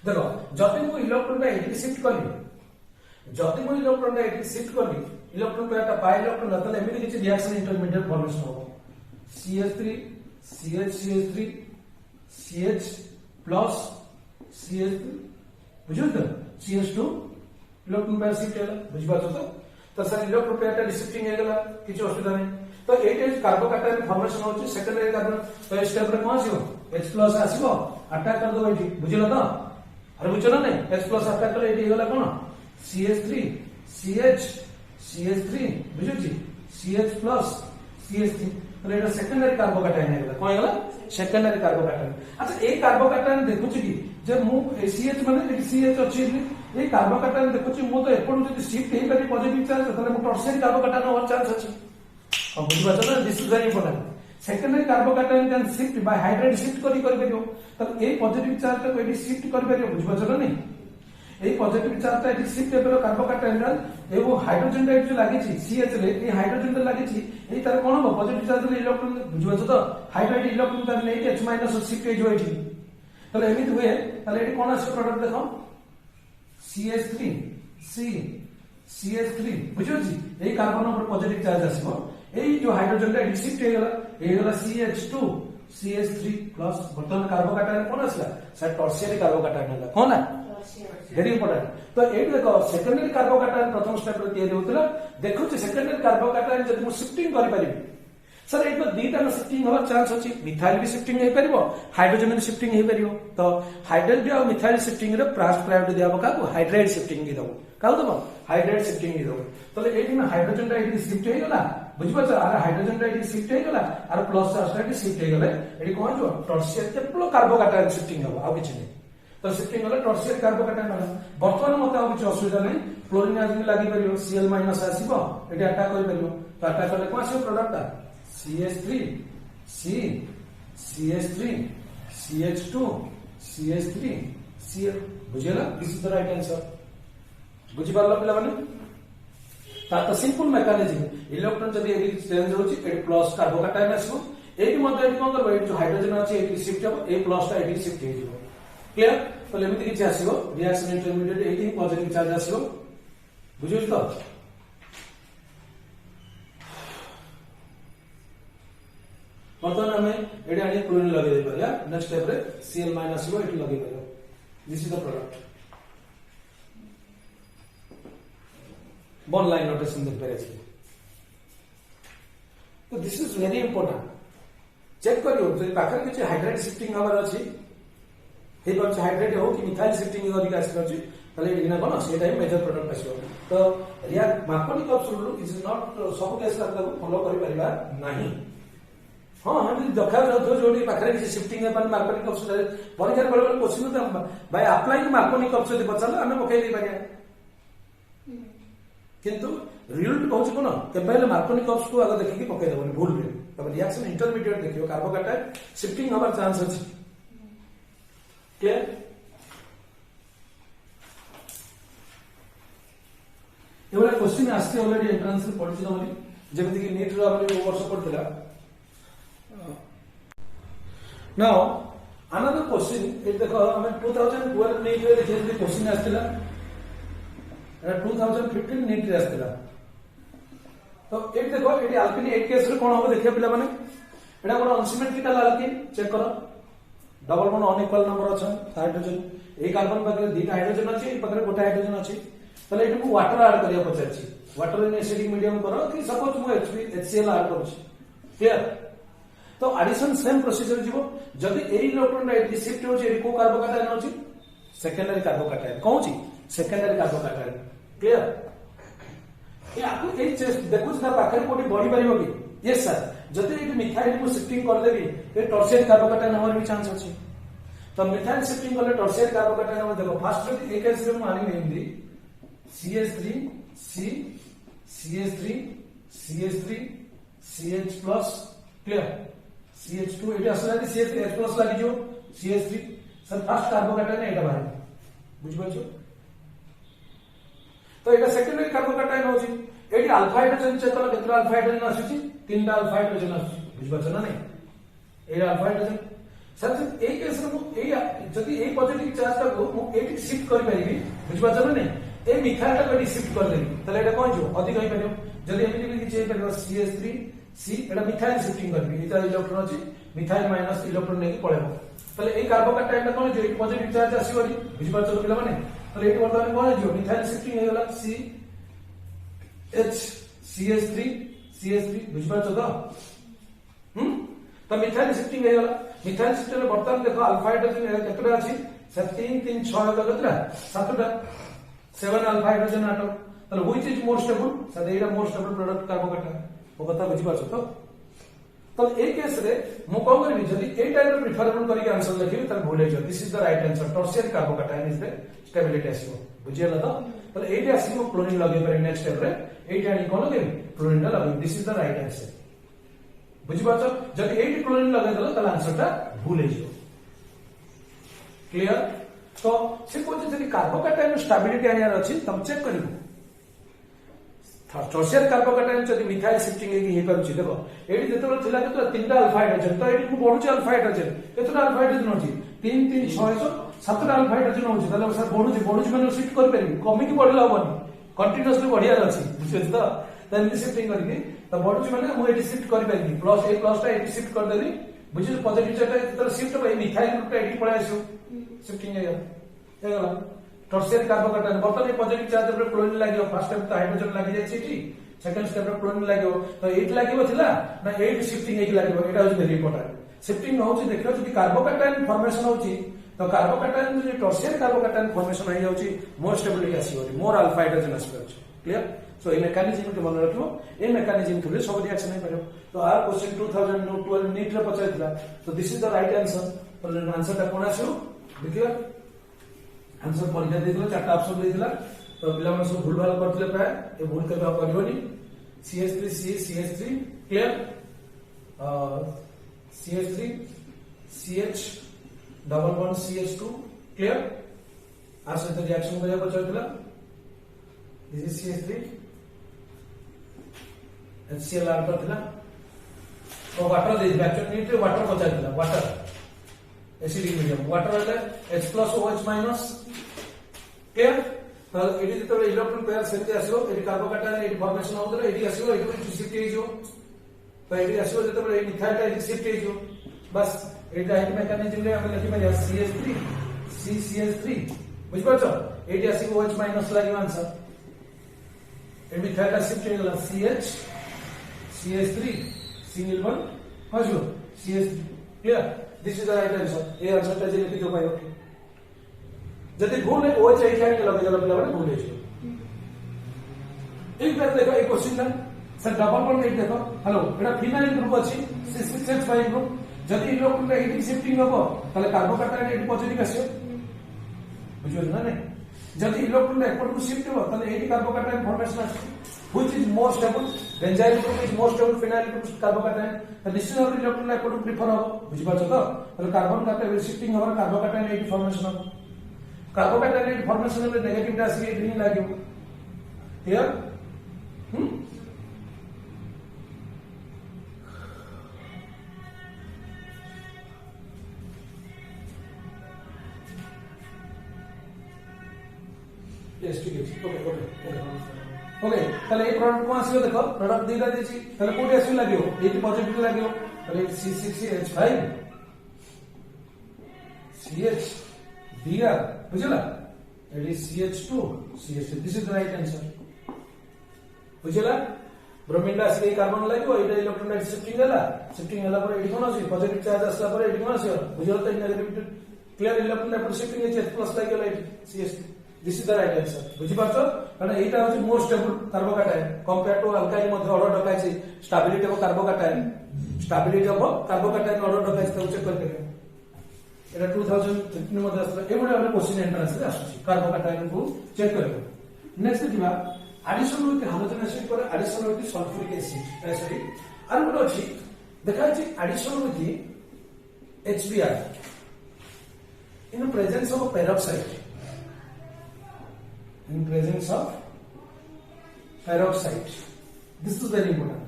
देखो जति को इलेक्ट्रॉन पे एटी शिफ्ट करली जति को इलेक्ट्रॉन पे एटी शिफ्ट करली इलेक्ट्रॉन पे एटा बाय इलेक्ट्रॉन तले एमिति किछ रिएक्शन इंटरमीडिएट फॉर्मेशन हो CH3 CH CH plus CH3 बुझो तो CH2 इलेक्ट्रॉन पेयर शिफ्ट होला बुझबा तो सर इलेक्ट्रॉन पेयर शिफ्टिंग हे गेला किछ असुविधा नहीं तो एट कार्बोकैटायन फॉर्मेशन होची सेकेंडरी कार्बन तो स्टेप रे कोन आसीबो H+ आसीबो अटैक कर दो एठी बुझिलो तो अरे बुझलो नै H+ अटैक कर एठी गेला कोन CH3 CH3 बुझुची CH+ CH3 तो एटा सेकेंडरी कार्बोकैटायन हे गेला कोन गेला सेकेंडरी कार्बोकैटायन अच्छा ए कार्बोकैटायन देखुची कि जे मु CH माने CH अछि ए कार्बोकैटायन देखुची मु तो एपडू जदी शिफ्ट हे करी पॉजिटिव चार्ज तले मु टर्शियरी कार्बोकैटायन होर चांस अछि अब बुझबा ना this is very important secondary carbocation can shift by hydride shift करी परियो तो ए पॉजिटिव चार्ज को एडी शिफ्ट करी परियो बुझबा ना नहीं ए पॉजिटिव चार्ज ता एडी शिफ्ट हेबो कार्बोकैटायन ए वो हाइड्रोजन रे जो लागि छि CH रे ए हाइड्रोजन रे लागि छि ए तार कोन हो पॉजिटिव चार्ज रे इलेक्ट्रॉन बुझबा तो हाइड्राइड इलेक्ट्रॉन तार नै H- शिफ्ट हे जो एठी तले एमित हुए तले एठी कोन आसे प्रोडक्ट देखो CH3 CH3 बुझो जी ए कार्बन पर पॉजिटिव चार्ज आसीबो ए जो हाइड्रोजन रे शिफ्ट हे गेला CH2 CH3 plus button carbocation कोन आसला सर टर्शियरी कार्बोकैटायन होला कोन है वेरी इंपोर्टेंट। तो ये देखो सेकेंडरी कार्बोकैटायन प्रथम स्टेप रे तैयारी होतला देखो जे सेकेंडरी कार्बोकैटायन जब मु शिफ्टिंग करि परिबी सर एतो दीटा में शिफ्टिंग होबार चांस अछि मिथाइल भी शिफ्टिंग हे परिबो हाइड्रोजन भी शिफ्टिंग हे परिबो तो हाइड्रोजन और मिथाइल शिफ्टिंग रे फर्स्ट प्रायोरिटी दियाबो का हाइड्राइड शिफ्टिंग ही दबो का दबो हाइड्राइड शिफ्टिंग ही दबो तो एठी में हाइड्रोजन टा एठी शिफ्ट हे गला बुझ पाछ अरे हाइड्रोजन टा एठी शिफ्ट हे गला और प्लस चार्ज टा शिफ्ट हे गले एठी कोन जो टर्शियर केवल कार्बोकैटायन शिफ्टिंग हो आ किछ नै तो शिफ्टिंग होले टर्शियर कार्बोकैटायन होला वर्तमान मते आ किछ असुविधा नै क्लोरीन आज लागि परियो Cl- आसीबो एठी अटैक करि परियो तो अटैक करले कोन आसीबो product CH3 C CH3 CH2 CH3 Cl बुझेला this is the right answer बुझि पारला पिला माने ता तो सिंपल मैकेनिज्म इलेक्ट्रॉन जदी एडी चेंज होची एडी प्लस कार्बोकैटायन आसीबो एडी मध्ये एडी कोन करबो एडी जो हाइड्रोजन अछि एडी शिफ्ट हो ए प्लस ता एडी शिफ्ट हे जिवो क्लियर तो लेमिति किछ आसीबो रिएक्शन इंटरमीडिएट एडी पॉजिटिव चार्ज आसीबो बुझियो तो बर्तमान हमें एडी आनी क्लोरीन लगे दे परिया नेक्स्ट स्टेप रे Cl- आसीबो एटी लगे परियो this is the product one line notation देख पारे छी तो this is very important check करियो जे पाखर किछ हाइड्राइड शिफ्टिंग हवर अछि हे पर हाइड्राइड हो कि मिथाइल शिफ्टिंग करी का अछि तले एना कोन से टाइम मेजर प्रोडक्ट आसीबो तो रिया Markovnikov rule is not सब केस ला फॉलो करि परिबा नाही हां हम देखा जो जोडी पाखरे किछ शिफ्टिंग है पर मार्कोनी कप परीक्षा बेले क्वेश्चन तो भाई अप्लाई की मार्कोनी कप से पचाला हमें पकई दे पारिया किंतु रिजल्ट कहूँ कोन केबेले मार्कोनी कप्स को आगे देखिए पकई देबनी भूल रे तब रिएक्शन इंटरमीडिएट देखियो कार्बोकैटायन शिफ्टिंग हमार चांस अछि क्लियर एवला क्वेश्चन आस्ते ऑलरेडी एंट्रेंस रे पढि जमली जेमिति कि नीट रो हमरे वर्ष पढितला नाउ अनदर क्वेश्चन इट देखो हमें 2012 नीट रे जे क्वेश्चन आस्तिला 2015 नीट रे आस्तिला तो एक देखो एटी अल्केन 8 केस रे कोन हो देखिया पिला माने एटा कोन अनसिमेट्रिकल अल्केन चेक करो डबल बॉन्ड अनइक्वल नंबर अछन हाइड्रोजन ए कार्बन पाखरे दुटा हाइड्रोजन अछि ए पाखरे गोटा हाइड्रोजन अछि तले एटु को वाटर ऐड करिया पचाछि वाटर इन एसिडिक मीडियम करो कि सपोज मु HCl ऐड करछि क्लियर तो एडिशन सेम प्रोसीजर जीवो जदी ए इलेक्ट्रॉन एटी शिफ्ट हो जे को कार्बोकैटायन अछि सेकेंडरी कार्बोकैटायन कहूछि सेकेंडरी कार्बोकैटायन क्लियर ये आपको ए देखु ता पाखरे कोठी बढी परिबो कि यस सर जदी ए मिथाइल को शिफ्टिंग कर देबी ए टर्शियर कार्बोकैटायन हमर भी चांस अछि तो मिथाइल शिफ्टिंग करले टर्शियर कार्बोकैटायन हम देखो फर्स्ट जदी एक केस रे मानी नेंदी CH3 C CH3 CH3 CH plus clear CH2 एटा असला CH3 H plus लागि जो CH3 सर फर्स्ट कार्बोकैटायन एटा बारे बुझ पाछो तो एटा सेकेंडरी कार्बोकैटायन होची एटी अल्फा हाइड्रोजन चेक कलो केतरा अल्फा हाइड्रोजन आसी तीनटा अल्फा हाइड्रोजन आसी बुझ पाछो ना नहीं एटा अल्फा हाइड्रोजन सर ए केस रे ए जदी ए पॉजिटिव चार्ज का को एटी शिफ्ट कर परिबी बुझ पाछो ना नहीं ए मिथाइल का शिफ्ट कर देबी तले एटा कोन जो अधिक होई परियो जदी एमिति भी किछ परियो CH3 C एटा मिथाइल शिफ्टिंग करबी एटा इलेक्ट्रॉन अछि मिथाइल माइनस इलेक्ट्रॉन नेकी पळेबो तले ए कार्बोकैटायन का कोन जो ए पॉजिटिव चार्ज आसीबो बुझ पाछो पिला माने तले एटी वर्तमान कोन जो मिथाइल शिफ्टिंग हे गला C H CH3 बुझ पाछो तो मिथाइल शिफ्टिंग हे गला मिथाइल शिफ्टिंग रे वर्तमान देखो अल्फा हाइड्रोजन केतरा अछि 3 3 6 केतरा 7टा 7 अल्फा हाइड्रोजन आटम तो which is more stable sir Etah more stable product carbocation वो बता बुझी पाछो तो ए केस रे मु कोन करबी जदी ए टाइप रो प्रिफरेबल करी आंसर लिखिबी त भूल जाय this is the right answer tertiary carbocation is the stability आसीबो बुझियला तो एटा आसीबो क्लोरीन लगे पर नेक्स्ट स्टेप रे एटा नि कोन लगे क्लोरीन लगे this is the right answer बुझी पाछो जदी एटी क्लोरीन लगे दलो त आंसर ता भूल जाय क्लियर तो से कोन जदी कार्बोकैटायन स्टेबिलिटी आनियार अछि तब चेक करिबो टर्शियर कार्बोकैटायन जदी मिथाइल शिफ्टिंग हे करूछि देखो एडी जेतो थिला केतो तीनटा अल्फा हाइड्रोजन तो एडी को बढ़ुछि अल्फा हाइड्रोजन केतोटा अल्फा हाइड्रोजन होछि 3 3 6 7टा अल्फा हाइड्रोजन होछि तले सर बढ़ुछि माने शिफ्ट कर परिबी कमी की बढ़ला होबनी कंटीन्यूअसली बढ़िया अछि बुझिस तो तन शिफ्टिंग करके तो बढ़ुछि माने मु एडी शिफ्ट कर परिबी प्लस ए प्लस टा एडी शिफ्ट कर देली बुझिस पॉजिटिव चार्ज जेतो शिफ्ट होई मिथाइल ग्रुप टा एडी पळे आसो शिफ्टिंग हे गला टर्शियरी कार्बोकैटायन बर्तमान पॉजिटिव चार्ज रे क्लोरीन लागो फर्स्ट स्टेप तो हाइड्रोजन लागि जाय छी सेकंड स्टेप रे क्लोरीन लागो तो 8 लागो थिला ना 8 शिफ्टिंग हेक लागो एटा इज वेरी इंपोर्टेंट शिफ्टिंग होची देखियो जदि कार्बोकैटायन फॉर्मेशन होची तो कार्बोकैटायन जो टर्शियरी कार्बोकैटायन फॉर्मेशन हो जाउची मोर स्टेबिलिटी आसीबो more alpha hydrogen aspect clear so ए मेकानिज्म के मन रखियो ए मेकानिज्म थ्रू सब रिएक्शन हे परयो तो आर क्वेश्चन 2012 नीट रे पचाइतला तो this is the right answer तो आंसर ता कोन आसीयो देखियो आंसर परीक्षा देथिला चारटा ऑप्शन देथिला तो पिला मन सब भूल भाल करथिले प्राय ए भूल के करबोनी CH3 CH3 clear CH3 CH double bond CH2 clear आ सहित रिएक्शन करिया पचाइतला दिस इज CH3 HCl आर करथिला और वाटर दे एक्चुअली नीट रे वाटर पचाइतला वाटर एसिडिक मीडियम वाटर है H+ OH- क्लियर तो एडी जतबे इलेक्ट्रॉन पेयर सेते आसीबो एडी कार्बोकैटायन एडी फॉर्मेशन होतले एडी आसीबो एडी शिफ्ट हेजो तो एडी आसीबो जतबे एडी मिथाइल एडी शिफ्ट हेजो बस एडी आइट मेकानिज्म रे हम लिखि परिया CH3 CCH3 बुझ परछो एडी आसीबो OH- लागि आंसर एडी मिथाइल शिफ्ट हेगला CH CH3 सिंगल बॉन्ड हजो CH3 clear this is the right answer ए आंसर ता जे लिखि दो पाइबो जदि भूल है OH आई क्या लगे जला पिला बने भूल है एक बार देखो एक क्वेश्चन ना सर डबल बॉन्ड एक देखो हेलो एटा फिनाइल ग्रुप अछि C6H5 ग्रुप जदि इलेक्ट्रॉन एडी शिफ्टिंग हो ताले कार्बोकैटायन एडी पॉजिटिव आसे बुझियो ना नहीं जदि इलेक्ट्रॉन एकपट को शिफ्ट हो ताले एडी कार्बोकैटायन फॉर्मेशन आसे which is more stable benzyl group is more stable phenyl group carbocation तो निश्चित रूप इलेक्ट्रॉन एकपट प्रिफर हो बुझि पाछो तो ताले कार्बन काटे शिफ्टिंग हो कार्बोकैटायन एडी फॉर्मेशन हो कार्बोकैटायन फॉर्मेशन में नेगेटिव डास ये ग्रीन लागो क्लियर यस ठीक है ओके ताले ए प्रोडक्ट को आसीयो देखो प्रोडक्ट दीटा देछि ताले कोठी आसीयो लागो एटी पॉजिटिव लागो ताले C6H5 CH Br बुझला एडी CH2 CH3 this is the right answer बुझला ब्रोमीन दा से कार्बन लागो एटा इलेक्ट्रॉन शिफ्टिंग हला पर एडी कोन आसी पॉजिटिव चार्ज आसला पर एडी कोन आसी बुझला तो negative clear electron shifting H+ लागो CH this is the right answer बुझि पाछो कारण एटा होची more stable carbocation compare to alkyl मध्ये ऑर्डर डकाइछि स्टेबिलिटी ऑफ कार्बोकैटायन ऑर्डर डकाइछि तो चेक करके एटा 2013 मध्ये असला एबडे हमरे क्वेश्चन एंट्रेंस रे आसुछि कार्बोकैटायन को चेक करबो नेक्स्ट दिबा एडिशन विथ हाइड्रोजन एसिड पर addition with sulphuric acid sorry आर गुड अछि देखाछि addition with HBr in presence of peroxide in presence of peroxide this is very important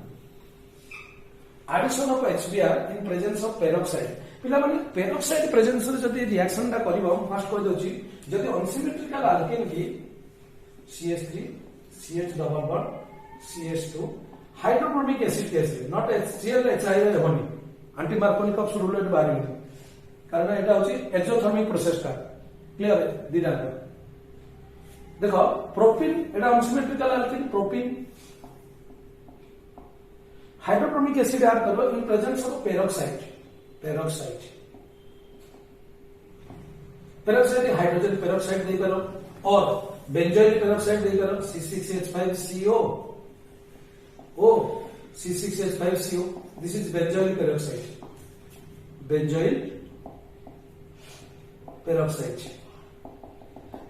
addition of HBr in presence of peroxide पिला माने peroxide presence रे जदी reaction ता करबो फर्स्ट कहि दोछि जदी अनसिमेट्रिकल अल्केन की CH3 CH double bond CH2 hydrochloric acid case not HCl HI हेबनी एंटी मार्कोनिक ऑफ रूलेट बारी कारण एटा होछि एक्सोथर्मिक प्रोसेस का क्लियर है दिना देखो प्रोपीन एटा unsymmetrical alkene propene hydrochloric acid add करबो in presence of peroxide hydrogen peroxide दे करो और बेंजोइल पेरोक्साइड दे करो C6H5CO O C6H5CO this is benzoyl peroxide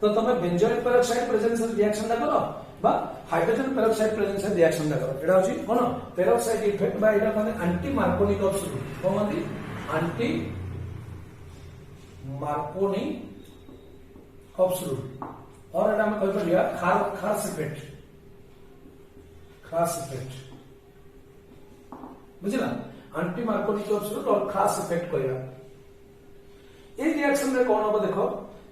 तो तमे बेंजोइल पेरोक्साइड प्रेजेंस रिएक्शन दा करो बा हाइड्रोजन पेरोक्साइड प्रेजेंस रिएक्शन दा करो एटा होची कोन पेरोक्साइड इफेक्ट बा एटा माने एंटी मार्कोनिक ऑफ कोमंदी एंटी मार्कोनिक ऑफ और एटा हम कहि परिया खास इफेक्ट बुझला एंटी मार्कोनिक ऑफ और खास इफेक्ट कहिया ए रिएक्शन रे कोन हो देखो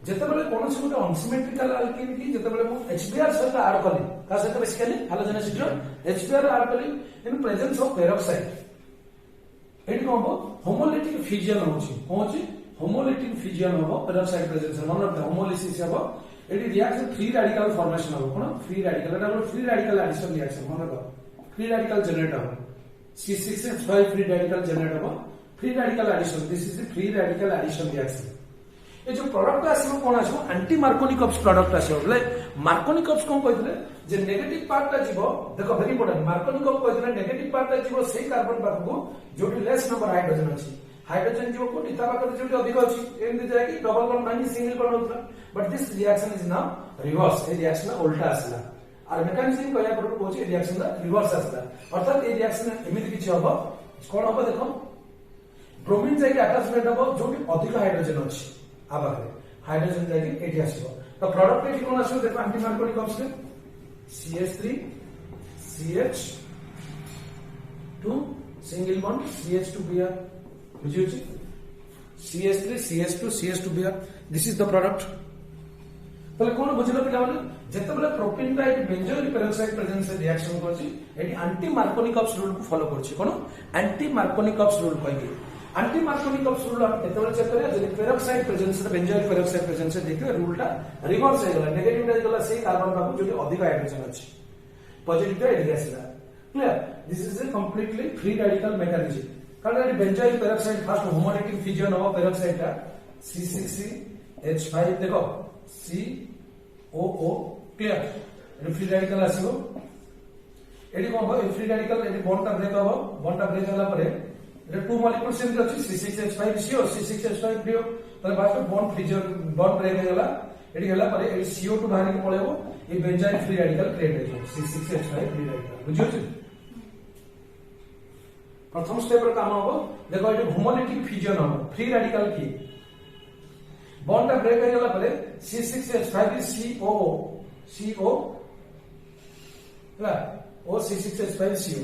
जेतेबेले कोन से गोटे अनसिमेट्रिकल अल्केन की जेतेबेले मु HBr सहित ऐड कली का सहित basically hydrogen acid HBr add कली इन प्रेजेंस ऑफ पेरोक्साइड एटी कोन हो होमोलिटिक फ्यूजन होची होमोलिटिक फ्यूजन हो पेरोक्साइड प्रेजेंस मन रखता होमोलिसिस हो एटी रिएक्शन फ्री रेडिकल फॉर्मेशन हो कोन फ्री रेडिकल एटा फ्री रेडिकल एडिशन रिएक्शन मन रख फ्री रेडिकल जनरेट हो C6H5 फ्री रेडिकल जनरेट हो free radical addition this is the free radical addition reaction ए जो प्रोडक्ट आसीबो कोन आसीबो एंटी मार्कोनिकॉप्स प्रोडक्ट आसीबो बोले मार्कोनिकॉप्स कोन कहथिले जे नेगेटिव पार्ट ता जीवो देखो वेरी इंपोर्टेंट मार्कोनिकॉप्स कहथिले नेगेटिव पार्ट ता जीवो से कार्बन पाखको जोटी लेस नंबर हाइड्रोजन अछि हाइड्रोजन जीवो को इता पाखको जोटी अधिक अछि एमि जाय कि double bond minus single bond होतला but this reaction is now reverse ए रिएक्शन उल्टा आसला और मेकानिज्म कहया पर को ए रिएक्शन रिवर्स आसला अर्थात ए रिएक्शन एमिति किछि हबो कोन हबो देखो ब्रोमीन जाय कि अटैचमेंट हबो जोटी अधिक हाइड्रोजन अछि आबारे हाइड्रोजन जाय कि एटी आसीबो तो प्रोडक्ट एटी कोन आसीबो देखो एंटी मार्कोनिकॉप्स में CH3 CH2 single bond CH2Br बुझियो छी CH3 CH2 CH2Br this is the product तले कोन बुझिलो पिला माने जते बेले प्रोपीन ता एटी बेंजोइल पेरोक्साइड प्रेजेंस से रिएक्शन करछि एटी एंटी मार्कोनिकॉप्स रूल को फॉलो करछि कोन एंटी मार्कोनिकॉप्स रूल कहबे एंटी मार्कोनिकॉप्स रूल आप केतबेले चेक करिया जे पेरोक्साइड प्रेजेंस से बेंजोइल पेरोक्साइड प्रेजेंस से देखियो रूल ता रिवर्स हो गला नेगेटिव रे गला से कार्बन बाबू जो अधिक हाइड्रोजन अछि पॉजिटिव ता एडी आसीला clear this is a completely free radical mechanism कारण benzoyl peroxide first homolytic fusion हो पेरोक्साइड का C6H5 देखो COO क्लियर एडी फ्री रेडिकल आसीबो एडी कोन हो फ्री रेडिकल एडी बॉन्ड ता ब्रेक हो बॉन्ड ता ब्रेक होला परे एटा टू मॉलिक्यूल सेम अछि C6H5 CO C6H5 CO तले बास्ट बॉन्ड फ्यूजन बॉन्ड ब्रेक होला एडी होला परे एडी CO2 बाहर के पळेबो ये बेंजाइल फ्री रेडिकल क्रिएट हो C6H5 फ्री रेडिकल बुझियो छी प्रथम स्टेप रे काम हो देखो एडी होमोलेटिक फ्यूजन हो फ्री रेडिकल की बॉन्ड ता ब्रेक होला परे C6H5 CO ला ओ C6H5 CO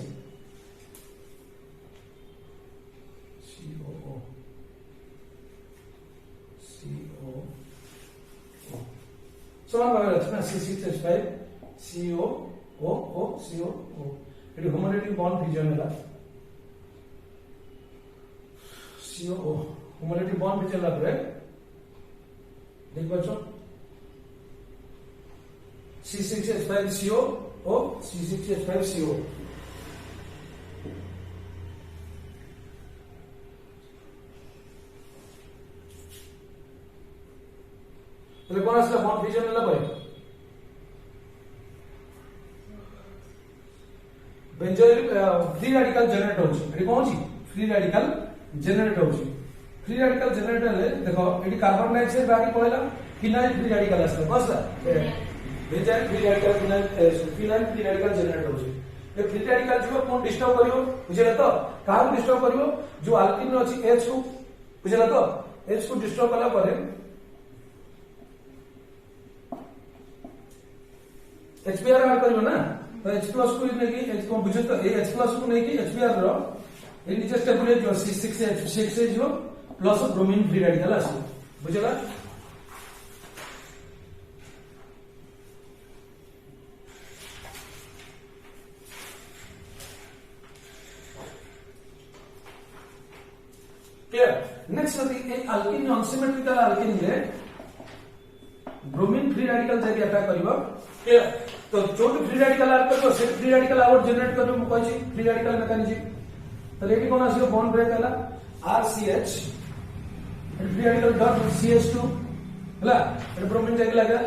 समान भाव अछि ना C6H5 CO eighty homolytic bond fusion होला CO होमोलेटिक बॉन्ड फ्यूजन होला परे देख बच्चों C6H5 CO ओ C6H5 CO तो कौन आसला बॉन्ड फ्यूजन होला परे बेंजोइल फ्री रेडिकल जनरेट होची एटी कोन छी फ्री रेडिकल जनरेट होची फ्री रेडिकल जनरेट ले देखो एटी कार्बन डाइऑक्साइड बाकी पळेला फिनाइल फ्री रेडिकल आसला बसला benzoyl free radical phenyl free radical generate होची ए फ्री रेडिकल जो कोन डिस्टर्ब करियो बुझिला तो काहू डिस्टर्ब करियो जो अल्किन अछि H को बुझिला तो H को डिस्टर्ब कला परे HBr ऐड करियो ना तो H+ को नै कि H को बुझे तो H+ को नै कि HBr रो ए नीचे स्टेप ले जो C6H जो प्लस ब्रोमीन फ्री रेडिकल आसी बुझला क्लियर नेक्स्ट ए अल्किन अनसिमेट्रिकल अल्किन ले ब्रोमीन फ्री रेडिकल जब अटैक करिवो क्लियर तो जो फ्री रेडिकल ऐड करिवो से फ्री रेडिकल आउट जनरेट करिवो म कहै छी फ्री रेडिकल मेकानिज्म तो रेडी कोन आसीयो बॉन्ड ब्रेक हला RCH free radical dot CH2 हला ए ब्रोमीन जाय लागा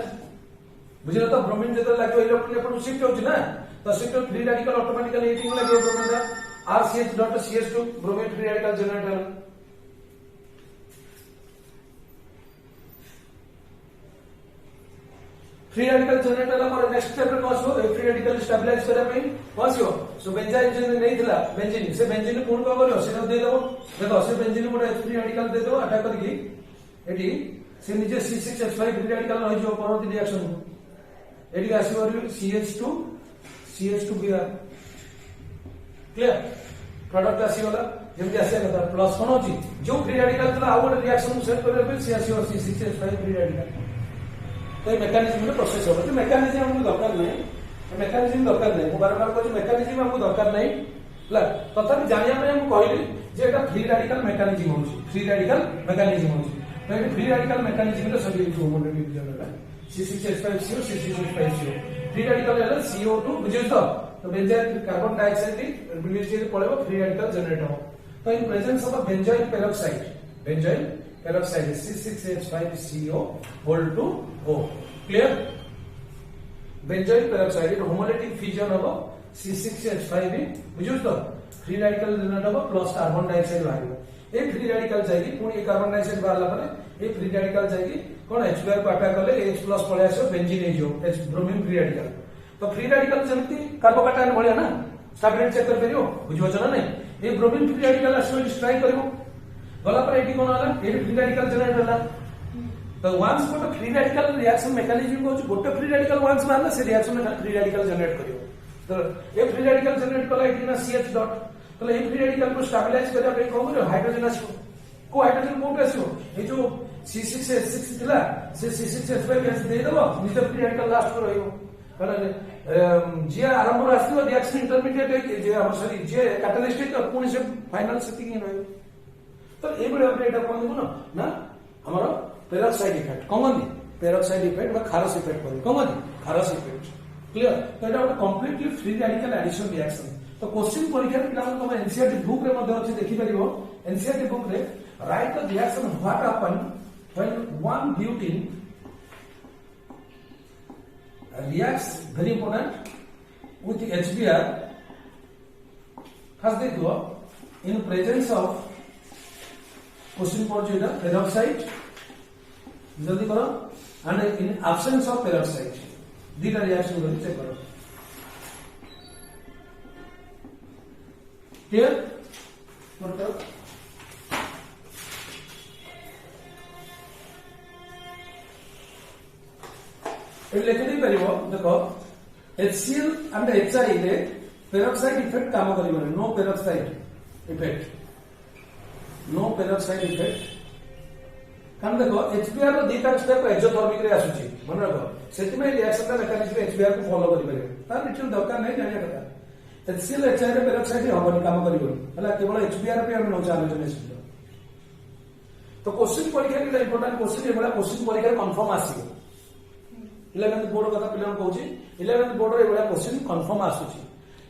बुझला तो ब्रोमीन जत लागो इलेक्ट्रॉन एपटू शिफ्ट होची ना तो shift free radical automatically eating लागो ब्रोमीन दा RCH dot CH2 bromine free radical generate हला फ्री रेडिकल जनरेट होला पर नेक्स्ट स्टेप रे कोस हो फ्री रेडिकल स्टेबलाइज करे पे कोस हो सो बेंजाइन जे नै थिला बेंजीन से बेंजीन कोन को करियो से दे देबो देखो से बेंजीन को फ्री रेडिकल दे देबो अटैक करके एटी से नीचे C6H5 फ्री रेडिकल रहि जो परवर्ती रिएक्शन एटी आसीबो CH2Br क्लियर प्रोडक्ट आसीगला जेमति आसे कथा प्लस कोन होची जो फ्री रेडिकल तला आउट रिएक्शन सेट करे पे से आसीबो C6H5 फ्री रेडिकल तो ये मेकानिज्म में प्रोसेस होगा तो मेकानिज्म हमको दरकार नहीं मेकानिज्म दरकार नहीं वो बार-बार कहै मेकानिज्म हमको दरकार नहीं ला तथापि जानिया पे हम कहली जे एटा फ्री रेडिकल मेकानिज्म होची फ्री रेडिकल मेकानिज्म होची तो ये फ्री रेडिकल मेकानिज्म रे सभी homolytic general C6H5CO C6H5CO free radical है CO2 बुझियो तो बेंजाइल कार्बन डाइऑक्साइड रिलीज के पड़ेबो फ्री रेडिकल जनरेट हो तो इन presence of benzyl peroxide C6H5CO hold to O clear benzyl peroxide homolytic fusion हो C6H5 बुझियो तो फ्री रेडिकल जनरेट हो प्लस कार्बन डाइऑक्साइड बाहर ए फ्री रेडिकल जाएगी पुणी कार्बन डाइऑक्साइड बाहरला परे ए फ्री रेडिकल जाएगी कोन H2 को अटैक करले H+ पळे आसो बेंजीन हे जो H ब्रोमीन फ्री रेडिकल तो फ्री रेडिकल जेमती कार्बोकैटायन भलिया ना स्टेबिलिटी चेक कर परियो बुझियो ना नहीं ए ब्रोमीन फ्री रेडिकल आसो स्ट्राइक करिवो गला पर एटी कोन होला ए फ्री रेडिकल जनरेट होला तो वंस गोटे फ्री रेडिकल रिएक्शन मेकानिज्म को गोटे फ्री रेडिकल वंस बाहरला से रिएक्शन में फ्री रेडिकल जनरेट करियो तो ए फ्री रेडिकल जनरेट कला एटी ना CH डॉट तो ए फ्री रेडिकल को स्टेबलाइज करिया पे कोन हाइड्रोजन आसो को हाइड्रोजन कोट आसो ए जो C6H6 थिला से C6H5 दे दबो निज फ्री रेडिकल लास्ट को रहियो जे आरंभ आसथिबो रिएक्शन इंटरमीडिएट जे हम सॉरी जे कैटलिस्ट तो पुणी से फाइनल सेटिंग इन रहियो तो ए बडे अपने एटा कोन देखो ना हमरो पेरोक्साइड इफेक्ट कोन पेरोक्साइड इफेक्ट बा खारस इफेक्ट कोन खारस इफेक्ट क्लियर तो एटा completely free radical addition reaction तो क्वेश्चन परीक्षा पिला हम एनसीईआरटी बुक रे मध्ये अछि देखि परिबो एनसीईआरटी बुक रे write the reaction what happen when one butene reacts very important with HBr first देखो in presence of question पढ़ जो peroxide जल्दी करो and in absence of peroxide दीटा रिएक्शन को चेक करो क्लियर मतलब लेखि परिबो देखो HCl and HI रे पेरोक्साइड इफेक्ट काम करिबो नो पेरोक्साइड इफेक्ट कारण देखो HBr रो दीटा स्टेप एक्सोथर्मिक रे आसुची मन रखो सेति में रिएक्शन का मेकानिज्म HBr को फॉलो करि परिबो तार रिटर्न दरकार नै जानिया कथा HCl HI रे पेरोक्साइड होबनी काम करिबो हला केवल HBr पे हम न आलोचना छिलो तो क्वेश्चन परीक्षा के इंपोर्टेंट क्वेश्चन एबला क्वेश्चन परीक्षा कंफर्म आसीबो 11th बोर्ड कथा पिलान कहूची 11th बोर्ड रे एबला क्वेश्चन कंफर्म आसुची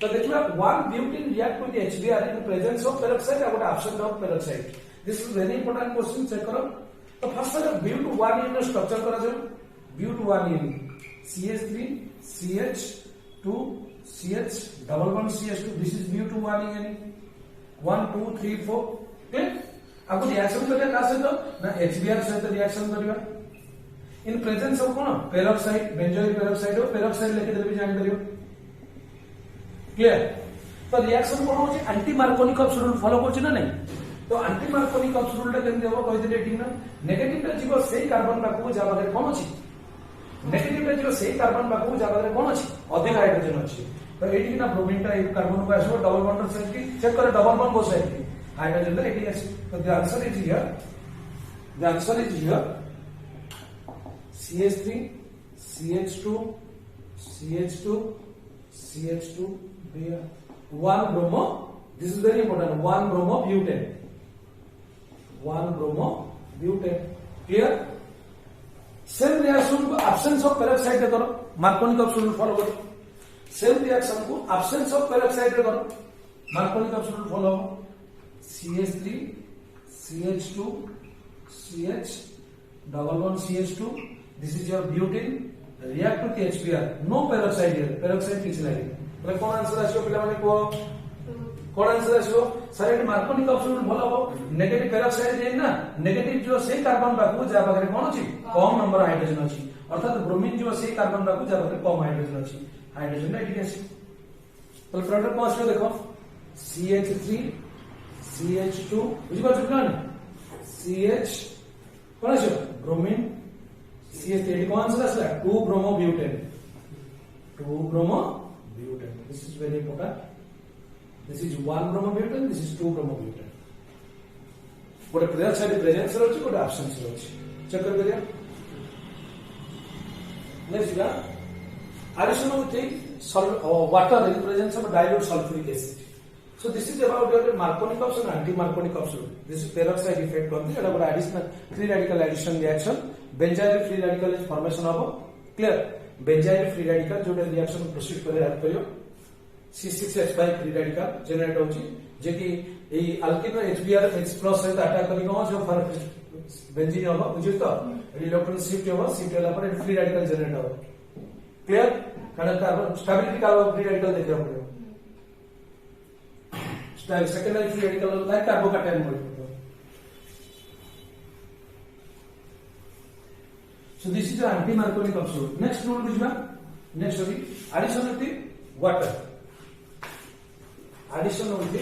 तो देखिबा one butene react with HBr in presence of peroxide और absence of peroxide this is very important question check करो तो फर्स्ट ब्यूट 1 इन स्ट्रक्चर करा जाओ but 1 ene CH3 CH2 CH double bond CH2 this is but 1 ene 1 2 3 4 clear आपको reaction करना का से तो ना HBr से रिएक्शन करबा इन प्रेजेंस ऑफ कोन पेरोक्साइड बेंजोइल पेरोक्साइड और पेरोक्साइड लेके देबी जान करियो क्लियर तो रिएक्शन कोन होची एंटी मार्कोनिकॉप्स रूल फॉलो करछि ना नहीं तो एंटी मार्कोनिकॉप्स रूल टा केन देबो कहि दिले ठीक ना नेगेटिव टा जीवो सेही कार्बन बाकू जाबा रे कोन अछि नेगेटिव टा जीवो सेही कार्बन बाकू जाबा रे कोन अछि अधिक हाइड्रोजन अछि तो एठी ना ब्रोमीन टा कार्बन को आसो डबल बॉन्ड साइड की चेक करे डबल बॉन्ड को साइड की हाइड्रोजन टा एठी अछि तो the answer is here CH3 CH2 CH2 CH2 there 1 bromo this is very important 1 bromo butane clear same reaction को एब्सेंस ऑफ पेरोक्साइड रे करो मार्कोनिकॉप्स रूल फॉलो करो सेम रिएक्शन को एब्सेंस ऑफ पेरोक्साइड रे करो Markovnikov's rule follow CH3 CH2 CH double bond CH2 this is your butane react with HBr no peroxide here peroxide किछ नाही तो कोन answer आछो पिला माने को कोन आंसर आछो सर एट मार्कोनिकॉप्स रूल भलो हो नेगेटिव पेरोक्साइड जे ना नेगेटिव जो से कार्बन बाकू जा बगरे कोन अछि कम नंबर हाइड्रोजन अछि अर्थात ब्रोमीन जो से कार्बन बाकू जा बगरे कम हाइड्रोजन अछि हाइड्रोजन ना ठीक अछि तो प्रोडक्ट को आछो देखो CH3 CH2 बुझि पाछो ना CH कोन आछो ब्रोमीन CH3 कौन सा आसला 2 bromo butane this is very important this is 1 bromo butane this is 2 bromo butane गोटे पेरोक्साइड प्रेजेंस रहछि गोटे एब्सेंस रहछि चेक कर करिया नेक्स्ट गा addition of water in presence of dilute sulfuric acid so this is about your Markovnikov and anti-Markovnikov rule this is peroxide effect on the additional free radical addition reaction benzyl free radical is formation of clear benzene free radical जो reaction proceed करे help करियो C6H5 free radical generate होची जे कि ए alkene रो HBr H+ सहित attack करी को जो फर benzene होबो बुझियो तो इलेक्ट्रॉन शिफ्ट होबो शिफ्ट होला पर फ्री रेडिकल जनरेट होबो क्लियर कारण carbon stability carbon free radical देखियो पड़ियो style secondary free radical like carbocation molecule so this is the anti Marconi capsule next rule बुझबा next होगी addition of the water addition of the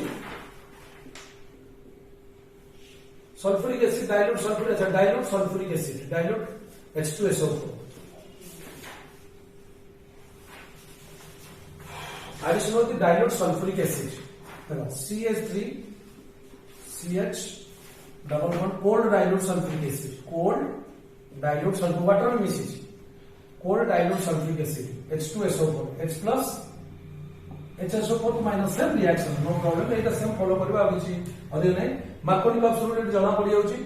sulfuric acid dilute sulfuric acid dilute sulfuric acid dilute H2SO4 addition of the dilute sulfuric acid CH3 CH double bond cold dilute sulfuric acid cold dilute sulfur water में Mrs cold dilute sulfuric acid H2SO4 H plus HSO4 minus same reaction no problem एटा same follow करबा आबुची अदे नै Markovnikov capsule रे जणा पड़ी जाउची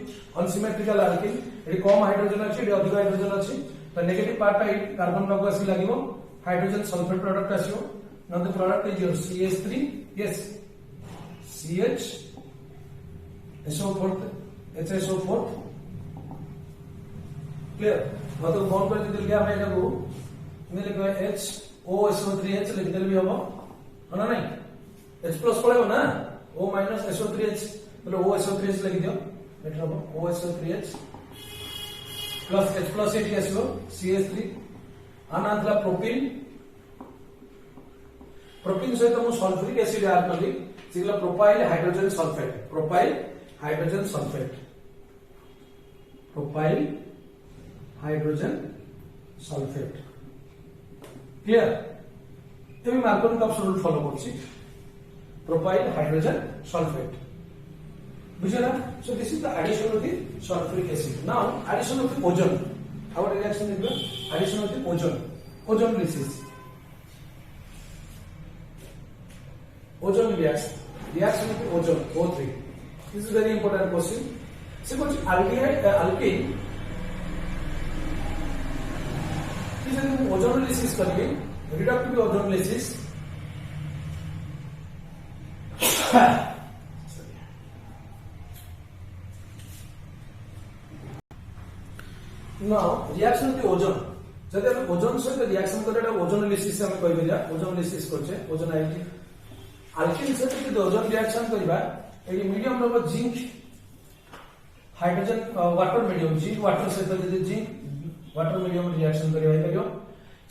unsymmetrical alkene एटी कम हाइड्रोजन अछि एटी अधिक हाइड्रोजन अछि तो नेगेटिव पार्ट आई कार्बन पाको आसी लागिवो हाइड्रोजन सल्फेट प्रोडक्ट आसीओ now the product is your CH3 yes CH SO4 HSO4 clear मतलब बॉन्ड कर दिल गया मैं को मैं लिखो HOSO3H लिख देल भी होबो ना नहीं H+ पड़ेगा ना O - SO3H मतलब OSO3H लिख दियो बेटर होबो OSO3H प्लस H+ एटी आसीबो CH3 अनांतरा प्रोपीन प्रोपीन सहित मु सल्फ्यूरिक एसिड ऐड करली सिगला propyl hydrogen sulphate propyl hydrogen sulphate clear तभी मार्कोनी कैप्सूल रूल फॉलो करछि प्रोपाइल हाइड्रोजन सल्फेट बुझे ना so this is the addition of the sulphuric acid now addition of the ozone आवर reaction देखबो addition of the ozone release ozone reaction of ozone O3 this is very important question suppose alkene is ozonolysis करके reductive ozonolysis now reaction of the ozone जब हम ozone सहित reaction करले ozonolysis हम कहि दिया ओजोनोलिसिस करछे ओजोनाइड अल्किन सहित जो ओजोन रिएक्शन करबा एडी मीडियम रो zinc hydrogen water medium zinc water सहित जदि जिंक वाटर मीडियम रिएक्शन करियो हेतरियो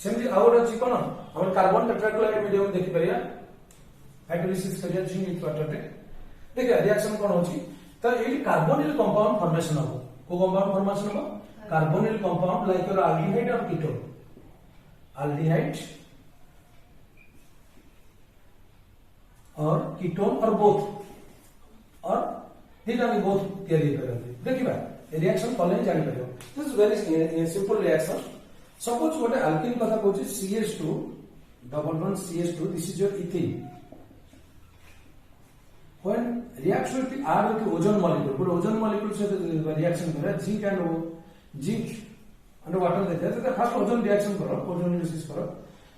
सेमति आउट अछि कोन हम कार्बन टेट्राक्लोराइड मीडियम देखि परिया हाइड्रोलिसिस करिया जिंक विथ वाटर रे देखिया रिएक्शन कोन होछि त एडी कार्बोनिल कंपाउंड फॉर्मेशन हो को कंपाउंड फॉर्मेशन हो carbonyl compound like your aldehyde और कीटोन एल्डिहाइड और कीटोन और बोथ और दीज आर बोथ तैयारी करते देखिबा रिएक्शन कॉलेज जानि परियो this is very simple reaction suppose गोटे अल्किन कथा कहूची CH2 double bond CH2 this is your ethane when reaction with add with ozone molecule but ozone molecule से reaction करे zinc and water देते हैं तो first ozone reaction करो ozonolysis करो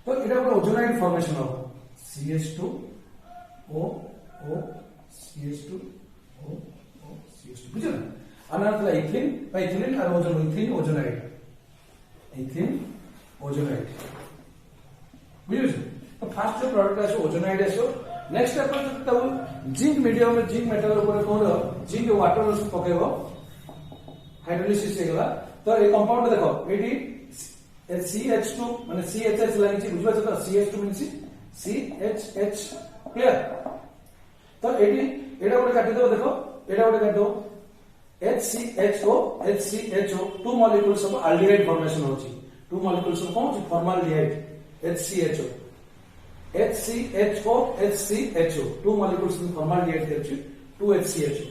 तो एटा गोटे ओजोनाइड फॉर्मेशन हो CH2 O O CH2 O O CH2 बुझल अनाथला इथेन और इथेन ओजोनाइड बुझल तो फर्स्ट जो प्रोडक्ट है ओजोनाइड है नेक्स्ट स्टेप तब जिंक मीडियम में जिंक मेटल ऊपर कोन जिंक वाटर पकेबो हाइड्रोलिसिस हे गला तो ए कंपाउंड देखो एडी CH2 माने CHH लागिछि बुझबा तो CH2 मींस CHH क्लियर तो एडी एडा गोटे काटि दो देखो एडा गोटे काटि दो HCHO two molecules of aldehyde formation होछि टू मॉलिक्यूल्स ऑफ कोन formaldehyde HCHO two molecules of formaldehyde देछि 2 HCHO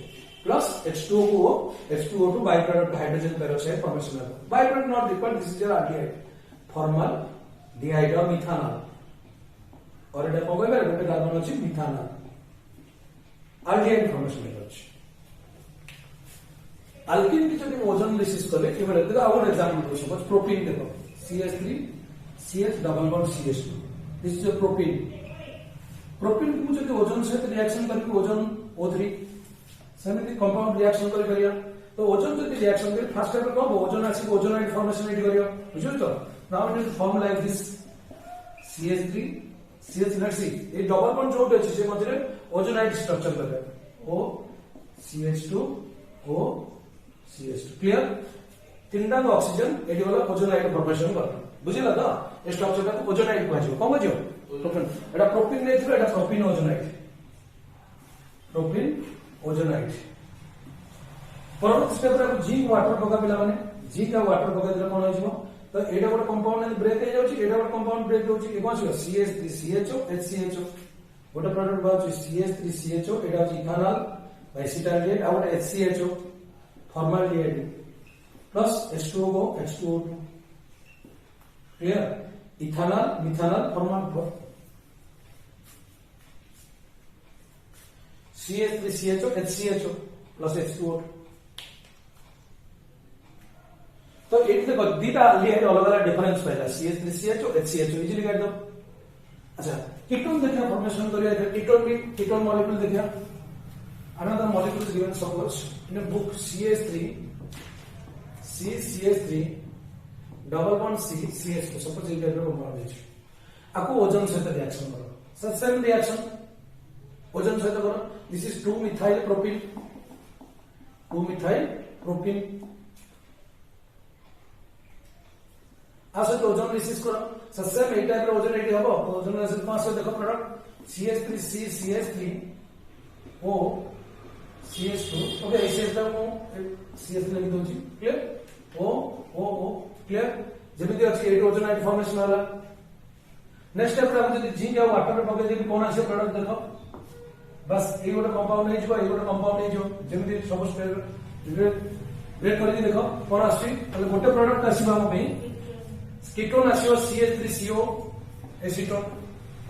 plus H2O2 byproduct hydrogen peroxide formation of byproduct not required this is your aldehyde formaldehyde or methanol और एटा कोन कहबे गोटे carbon अछि methanol aldehyde formation अछि alkene की जब ozonolysis करले केवल देखो और एग्जांपल दो सपोज प्रोपीन देखो CH3 CH double bond CH2 this is a propene propene को जब ओजोन सहित रिएक्शन करके ओजोन O3 सेमिति कंपाउंड रिएक्शन करि करिया तो ओजोन जब रिएक्शन करे फर्स्ट स्टेप को ओजोन आसी ओजोनाइड फॉर्मेशन एडी करियो बुझु तो now it is form like this CH3 CH let's see A double bond जो अछि से मधरे ओजोनाइड स्ट्रक्चर करबे O CH2 O CH2 clear तीनटा ऑक्सीजन एडी वाला ओजोनाइड फॉर्मेशन कर बुझिला तो ए स्ट्रक्चर का ओजोनाइड कहजो कोन कहजो प्रोपीन एटा प्रोपीन नै थियो एटा प्रोपीन ओजोनाइड परवर्ती स्टेप रे जिंक वाटर पका पिला माने जिंक का वाटर पका दिला कोन होइछो तो एटा गोटे कंपाउंड ब्रेक हो जाउची एटा गोटे कंपाउंड ब्रेक होउची ए कोन छियो CH3 CHO HCHO गोटे प्रोडक्ट बाउची CH3 CHO एटा होची इथानॉल एसिटाइलेट और HCHO formaldehyde plus H2O H2O2 clear ethanol methanol formal CH3 CHO HCHO plus H2O2 तो एट देखो दीटा अल्डिहाइड अलग अलग डिफरेंस पाइला CH3 CHO HCHO इजीली काट दो अच्छा कीटोन देखिया फॉर्मेशन करिया कीटोन मॉलिक्यूल देखिया another molecule is given suppose in a book CH3 CH3 double bond C CH2 suppose ये टाइप का बॉन्ड है आपको ओजोन सहित रिएक्शन करो सेम रिएक्शन ओजोन सहित करो दिस इज 2 मिथाइल प्रोपीन आसे तो ओजोन रिसीव करो सेम ए टाइप रे ओजोन एडी हबो ओजोन रिसीव पास देखो product CH3 C CH3 O CH2 okay ऐसे को CH3 लिख दोची क्लियर O क्लियर जेमिति अछि एट ओजोनाइड फॉर्मेशन वाला नेक्स्ट स्टेप रे हम जदी जिंक या वाटर रे पके देबी कोन आसे प्रोडक्ट देखो बस ए गोटे कंपाउंड नै जो ए गोटे कंपाउंड नै जो जेमिति सब स्टेप ब्रेक करके देखो कोन आसी तले गोटे प्रोडक्ट आसीबा हम पे कीटोन आसीओ CH3CO acetone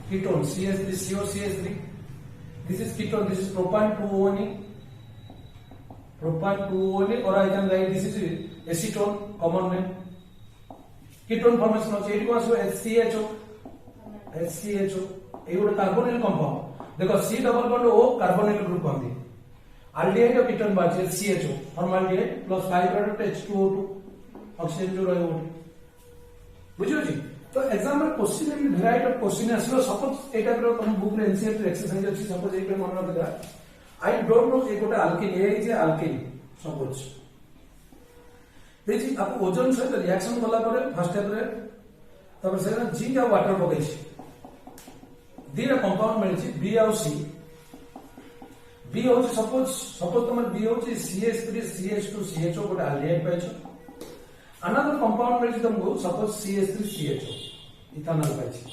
ketone CH3CO CH3 this is ketone this is propane 2ONE or I can write this is acetone common name ketone formation होची एटी कोन HCHO ए गोटे कार्बोनिल कंपाउंड देखो C double bond O carbonyl group होंदी aldehyde और ketone बाचे CHO formaldehyde plus 5 product H2O2 oxygen जो रहयो बुझियो जी तो एग्जाम में question in variety of question आसीबो सपोज ए टाइप रो तुम बुक रे एनसीईआरटी एक्सरसाइज अछि सपोज ए पे मन रखिदा आई डोंट नो ए गोटे alkene A is alkene suppose देखि आप ओजोन से रिएक्शन कला परे फर्स्ट स्टेप रे तब से जिंक आ वाटर पकै छी दीरा कंपाउंड मिल छी बी और सी बी हो सपोज तुम बी हो CH3 CH2 CHO गोटे अल्डिहाइड पाइछो another compound मिल छी तुमको सपोज CH3 CHO इथानॉल पाइछी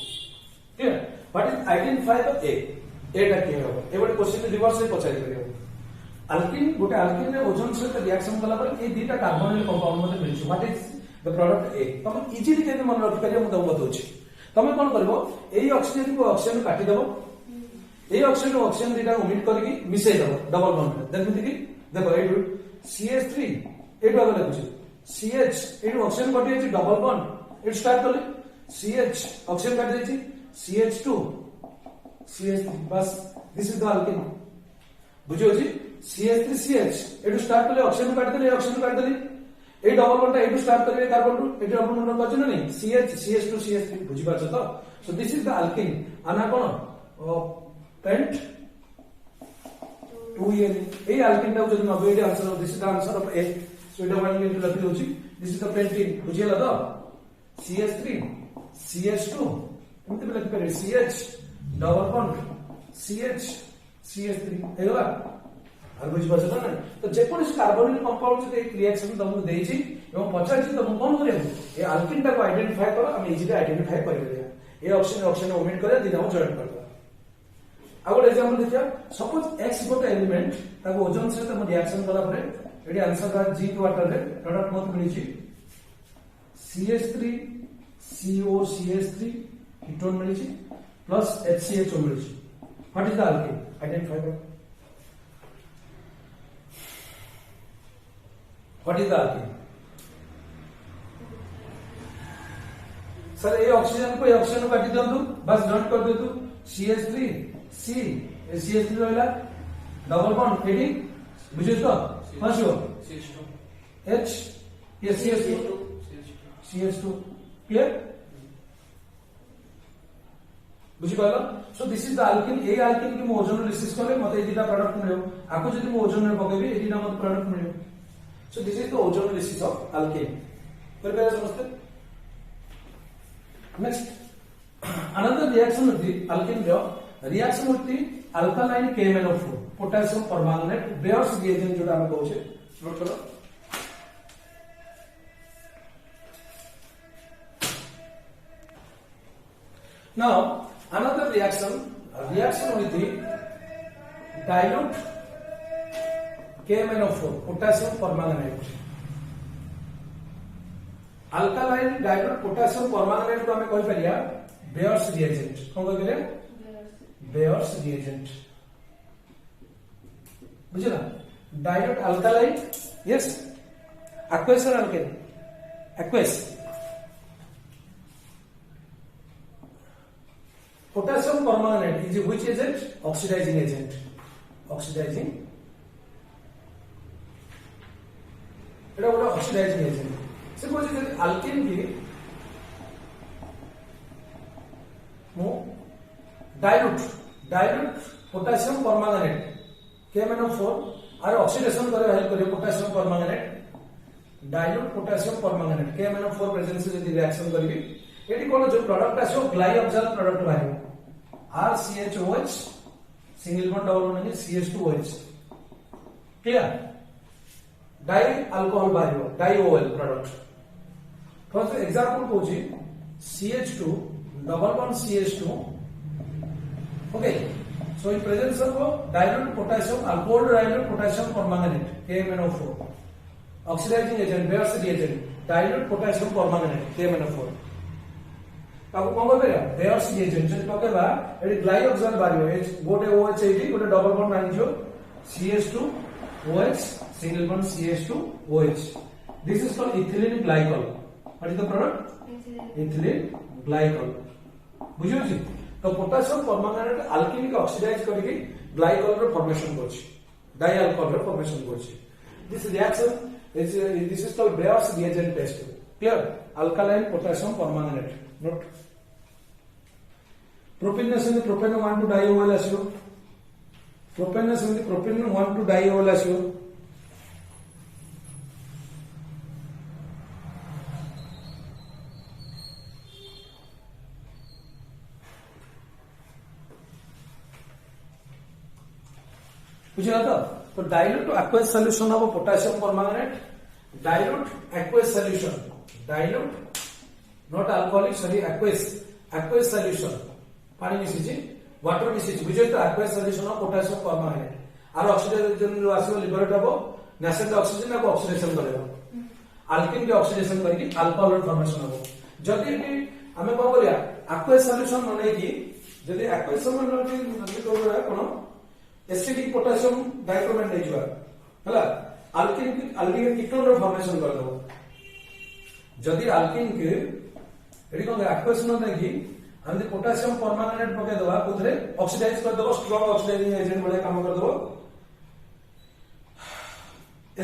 clear what is identify the A टा के हो ए बडे क्वेश्चन रिवर्स से पचारि करियो अल्किन गोटे अल्किन रे ओजोन से रिएक्शन कला पर ए दीटा कार्बोनिल कंपाउंड मते मिल छी व्हाट इज द प्रोडक्ट ए तुम इजीली केते मन रखि करियो म तुमको दोछि तुम कोन करबो एई ऑक्सीजन को ऑक्सीजन काटी देबो एई ऑक्सीजन को ऑक्सीजन दीटा ओमिट करके मिसै देबो डबल बॉन्ड रे देखि कि देखो ए CH3 ए डबल लिखुछि CH एटू ऑक्सीजन कटि अछि डबल बॉन्ड इट स्टार्ट करले CH ऑक्सीजन काटि अछि CH2 CH3 बस दिस इज द अल्केन बुझियो जी CH3 CH एटू स्टार्ट करले ऑक्सीजन काटि देले ए डबल बॉन्ड एटू स्टार्ट करले कार्बन टू ए डबल बॉन्ड कछ नै CH CH2 CH3 बुझि पाछ तो so this is the alkane आना कोन पेंट 2 ए अल्केन टा जदी नबे ए answer this is the answer of a so it one into लखि दोछि this is the pentene बुझियला तो CH3 CH2 एमते लखि पारे CH double bond CH CH3 हेला আর বুঝি পাছ না তো যে কোন কার্বনিল কম্পাউন্ড যদি এই রিঅ্যাকশন তোমাকে দেইছি এবং পচাইছি তো কোন করিয়া এই আলকিনটা को আইডেন্টিফাই করো আমি ইজিলি আইডেন্টিফাই করি দেয়া এই অপশন ওমিট করে দিনাও জয়েন করবা আগো एग्जांपल देखिया सपोज x गोटे एलिमेंट ताको ओजोन से हम रिएक्शन कला परे एडी आंसर का जिंक वाटर रे प्रोडक्ट मत मिली छी CH3 CO CH3 कीटोन मिली छी प्लस HCHO मिली छी what is the alkene identify करो what is the alkene sir ए ऑक्सीजन को ए ऑक्सीजन को काटी दियंतु बस जॉइंट कर देतु CH3 C CH3 रहला डबल बॉन्ड एडी बुझे तो हसो H ये CH2 क्लियर बुझी पालो सो this is the alkene A alkene की मो ओजोन लिसिस करले मते एदिटा प्रोडक्ट मिलियो आको जदी मो ओजोन रे पकेबी एदिटा मते प्रोडक्ट मिलियो सो this is the ozone lysis of alkene पर बेरा समझते next another reaction with the alkene jo reaction with the alkaline KMnO4 potassium permanganate Bayer's reagent जोटा हम कहू छे नोट करो now another reaction with the dilute KMnO4 potassium permanganate alkaline dilute potassium permanganate को हमें कहि परिया Bayer's reagent कौन कहि परिया Bayer's reagent बुझला dilute alkaline yes aqueous or alkane aqueous potassium permanganate is which agent oxidizing agent এটা বড় oxidizing agent suppose if alkene की मो dilute potassium permanganate KMnO4 और ऑक्सीडेशन करे हेल्प करे potassium permanganate dilute potassium permanganate KMnO4 presence से यदि reaction करबी एटी कोन जो प्रोडक्ट आसो ग्लाइऑक्सिल प्रोडक्ट बाहिर RCHOH single bond double bond CH2OH clear di alcohol बाहिर डाईओएल प्रोडक्ट फर्स्ट एग्जांपल कोची CH2 double bond CH2 okay so in presence of dilute potassium alcohol dilute potassium permanganate KMnO4 oxidizing agent Bayer's reagent dilute potassium permanganate KMnO4 ताको कोन करबे Bayer's reagent जति पकेबा एडी glyoxal बारियो H गोटे OH एडी गोटे डबल बॉन्ड मानिजो CH2OH single bond CH2OH this is called ethylene glycol what is the product ethylene glycol बुझियो छी तो पोटेशियम परमांगनेट अल्किन के ऑक्सीडाइज करके ग्लाइकॉल रे फॉर्मेशन करछि डाई अल्कोहल रे फॉर्मेशन करछि this reaction this is called Bayer's reagent test clear alkaline potassium permanganate note propene ने से प्रोपेन 1 टू डाईओएल आसियो प्रोपेन ने से प्रोपेन 1 टू डाईओएल आसियो बुझला तो dilute aqueous solution of potassium permanganate dilute aqueous solution dilute not alcoholic sorry aqueous solution पानी मिसिछि water मिसिछि बुझे तो aqueous solution of potassium permanganate आर ऑक्सीडेशन जो आसीबो लिबरेट हबो नेसेंट ऑक्सीजन को ऑक्सीडेशन करबो अल्किन के ऑक्सीडेशन करके अल्कोहल फॉर्मेशन हबो जदि हमें को करिया aqueous solution माने कि जदि aqueous solution माने तो कोन एसिडिक पोटेशियम डाइक्रोमेट नै जुआ हला अल्किन कीटोन रो फॉर्मेशन कर दो जदि अल्किन के एडी कोन एक्वेस न देखि हम पोटेशियम परमांगनेट पके दवा कुथरे ऑक्सीडाइज कर दो स्ट्रांग ऑक्सीडाइजिंग एजेंट बड़े काम कर दो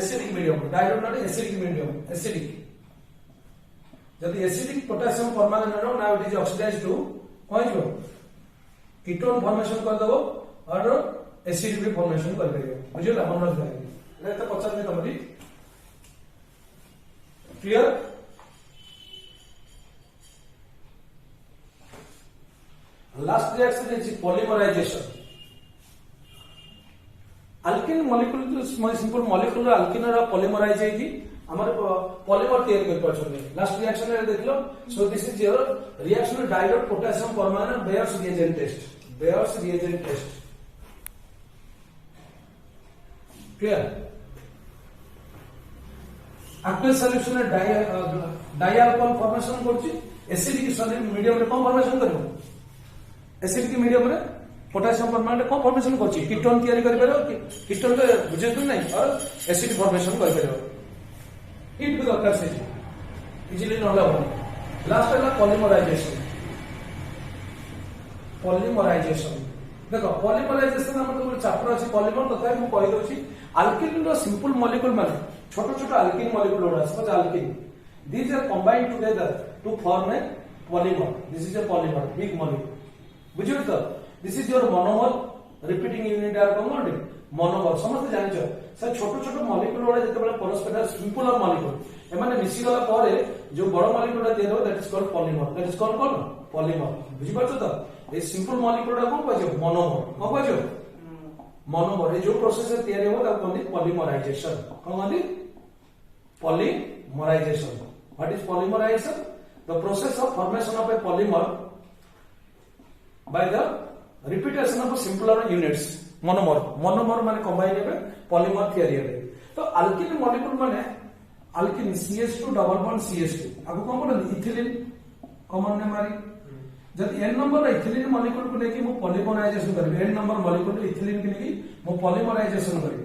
acidic medium dilute not acidic medium acidic जदि acidic potassium permanganate now it is oxidised to कोन जो कीटोन फॉर्मेशन कर दो और एसिड भी फॉर्मेशन कर देगा बुझिला मन रख जाएगी नहीं तो पचास में तमरी clear last reaction is polymerisation alkene molecule simple molecule alkene रा पॉलीमराइज हेगी हमर पॉलीमर तैयार कर परछन लास्ट रिएक्शन रे देखलो सो this is your reaction dilute potassium permanganate Bayer's reagent test clear aqueous solution रे डाई अल्कोहल फॉर्मेशन करछि एसिडिक सॉलिड मीडियम रे कोन फॉर्मेशन करबो एसिडिक मीडियम रे पोटेशियम परमांगनेट कोन फॉर्मेशन करछि कीटोन तैयारी कर परबो कीटोन रे बुझे तो नहीं और एसिड फॉर्मेशन कर परबो हीट भी दरकार से इजीली न होला लास्ट है पॉलीमराइजेशन। पॉलीमराइजेशन देख पॉलीमराइजेशन आम तो चैप्टर अच्छी पॉलीमर तथा मुझे कहीदे आल्किन सिंपल मॉलिक्यूल माने छोट छोट आल्किन मॉलिक्यूल गुड़ा suppose alkene these are combined together to form a polymer. This is a polymer big molecule बुझे तो this is your monomer repeating unit आर कौन मोनोमर समस्त जान से छोट छोट मॉलिक्यूल गुड़ा जिते परस्पर सिंपल मॉलिक्यूल एमाने मिसी गला पर जो बड़ मॉलिक्यूल तैयार हो that is called polymer. That is called कौन पॉलीमर बुझी पाछो तो ए सिंपल मॉलिक्यूल गुड़ा कौन पाछो मोनोमर कौन पाछो मोनोमर जो प्रोसेस से तैयार हो ताको कहते पॉलीमराइजेशन कौन कहते polymerization. What is polymerization? The process of formation of a polymer by the repetition of simpler units monomer. Monomer माने कंबाइन हेबे पॉलीमर तैयारी हेबे। तो अल्किल मॉलिक्यूल माने alkene CH2 double bond CH2 आगु कोन बोलते इथिलीन कॉमन ने मारी जब n नंबर इथिलीन मॉलिक्यूल को लेके मो पॉलीमराइजेशन करबे n नंबर मॉलिक्यूल इथिलीन के लेके मो पॉलीमराइजेशन करबे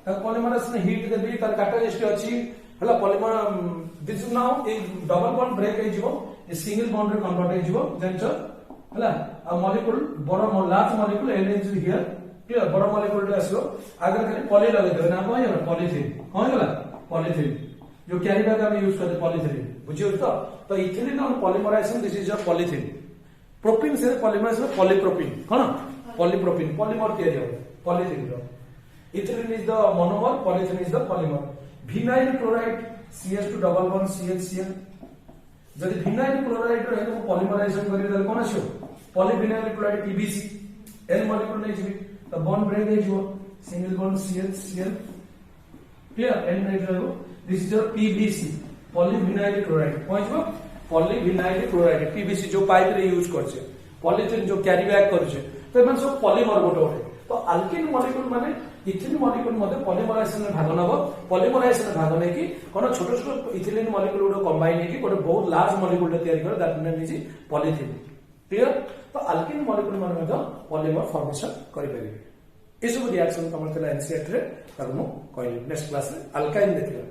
ता पॉलीमराइजेशन हीट देबी तार कैटालिस्ट अछि हला polymer this is now a double bond break हे जिवो ए सिंगल बॉन्ड रे कन्वर्ट हे जिवो जानछ हला आ मॉलिक्यूल बड़ large molecule n is here clear बड़ मॉलिक्यूल रे आसो आगे खाली पॉली लगे देबे ना कोन है पॉलीथीन कोन है पॉलीथीन जो कैरी बैग हम यूज करते पॉलीथीन बुझियो तो इथिलीन और polymerisation this is your polythene. Propene से पॉलीमराइजेशन पॉलीप्रोपीन कोन पॉलीप्रोपीन पॉलीमर तैयारी हो पॉलीथीन रो ethylene is the monomer polythene is the polymer. Vinyl chloride CH2 double bond CHCl जदि विनाइल क्लोराइड रो हेतु पॉलीमराइजेशन करि दल कोन आछो polyvinyl chloride PBC n molecule नै छिबी तो बॉन्ड ब्रेक हे जो single bond CHCl clear n break रहबो। This is your PBC polyvinyl chloride पहुंचबो पॉलीविनाइल क्लोराइड PBC जो पाइप रे यूज करछे पॉलीथीन जो कैरी बैग करछे तो एमन सब पॉलीमर गोटे तो अल्किल मॉलिक्यूल माने इथिलीन मॉलिक्यूल मध्ये पॉलीमराइजेशन में भाग नबो पॉलीमराइजेशन में भाग नै कि कोन छोट छोट इथिलीन मॉलिक्यूल गुडो कंबाइन हे कि कोन बहुत लार्ज मॉलिक्यूल तैयारी कर that name is polythene clear. तो अल्किल मॉलिक्यूल माने मध्ये पॉलीमर फॉर्मेशन करि परिबे ए सब रिएक्शन तमर तला एनसीईआरटी रे तार मु कहली नेक्स्ट क्लास रे अल्काइन देखिबा।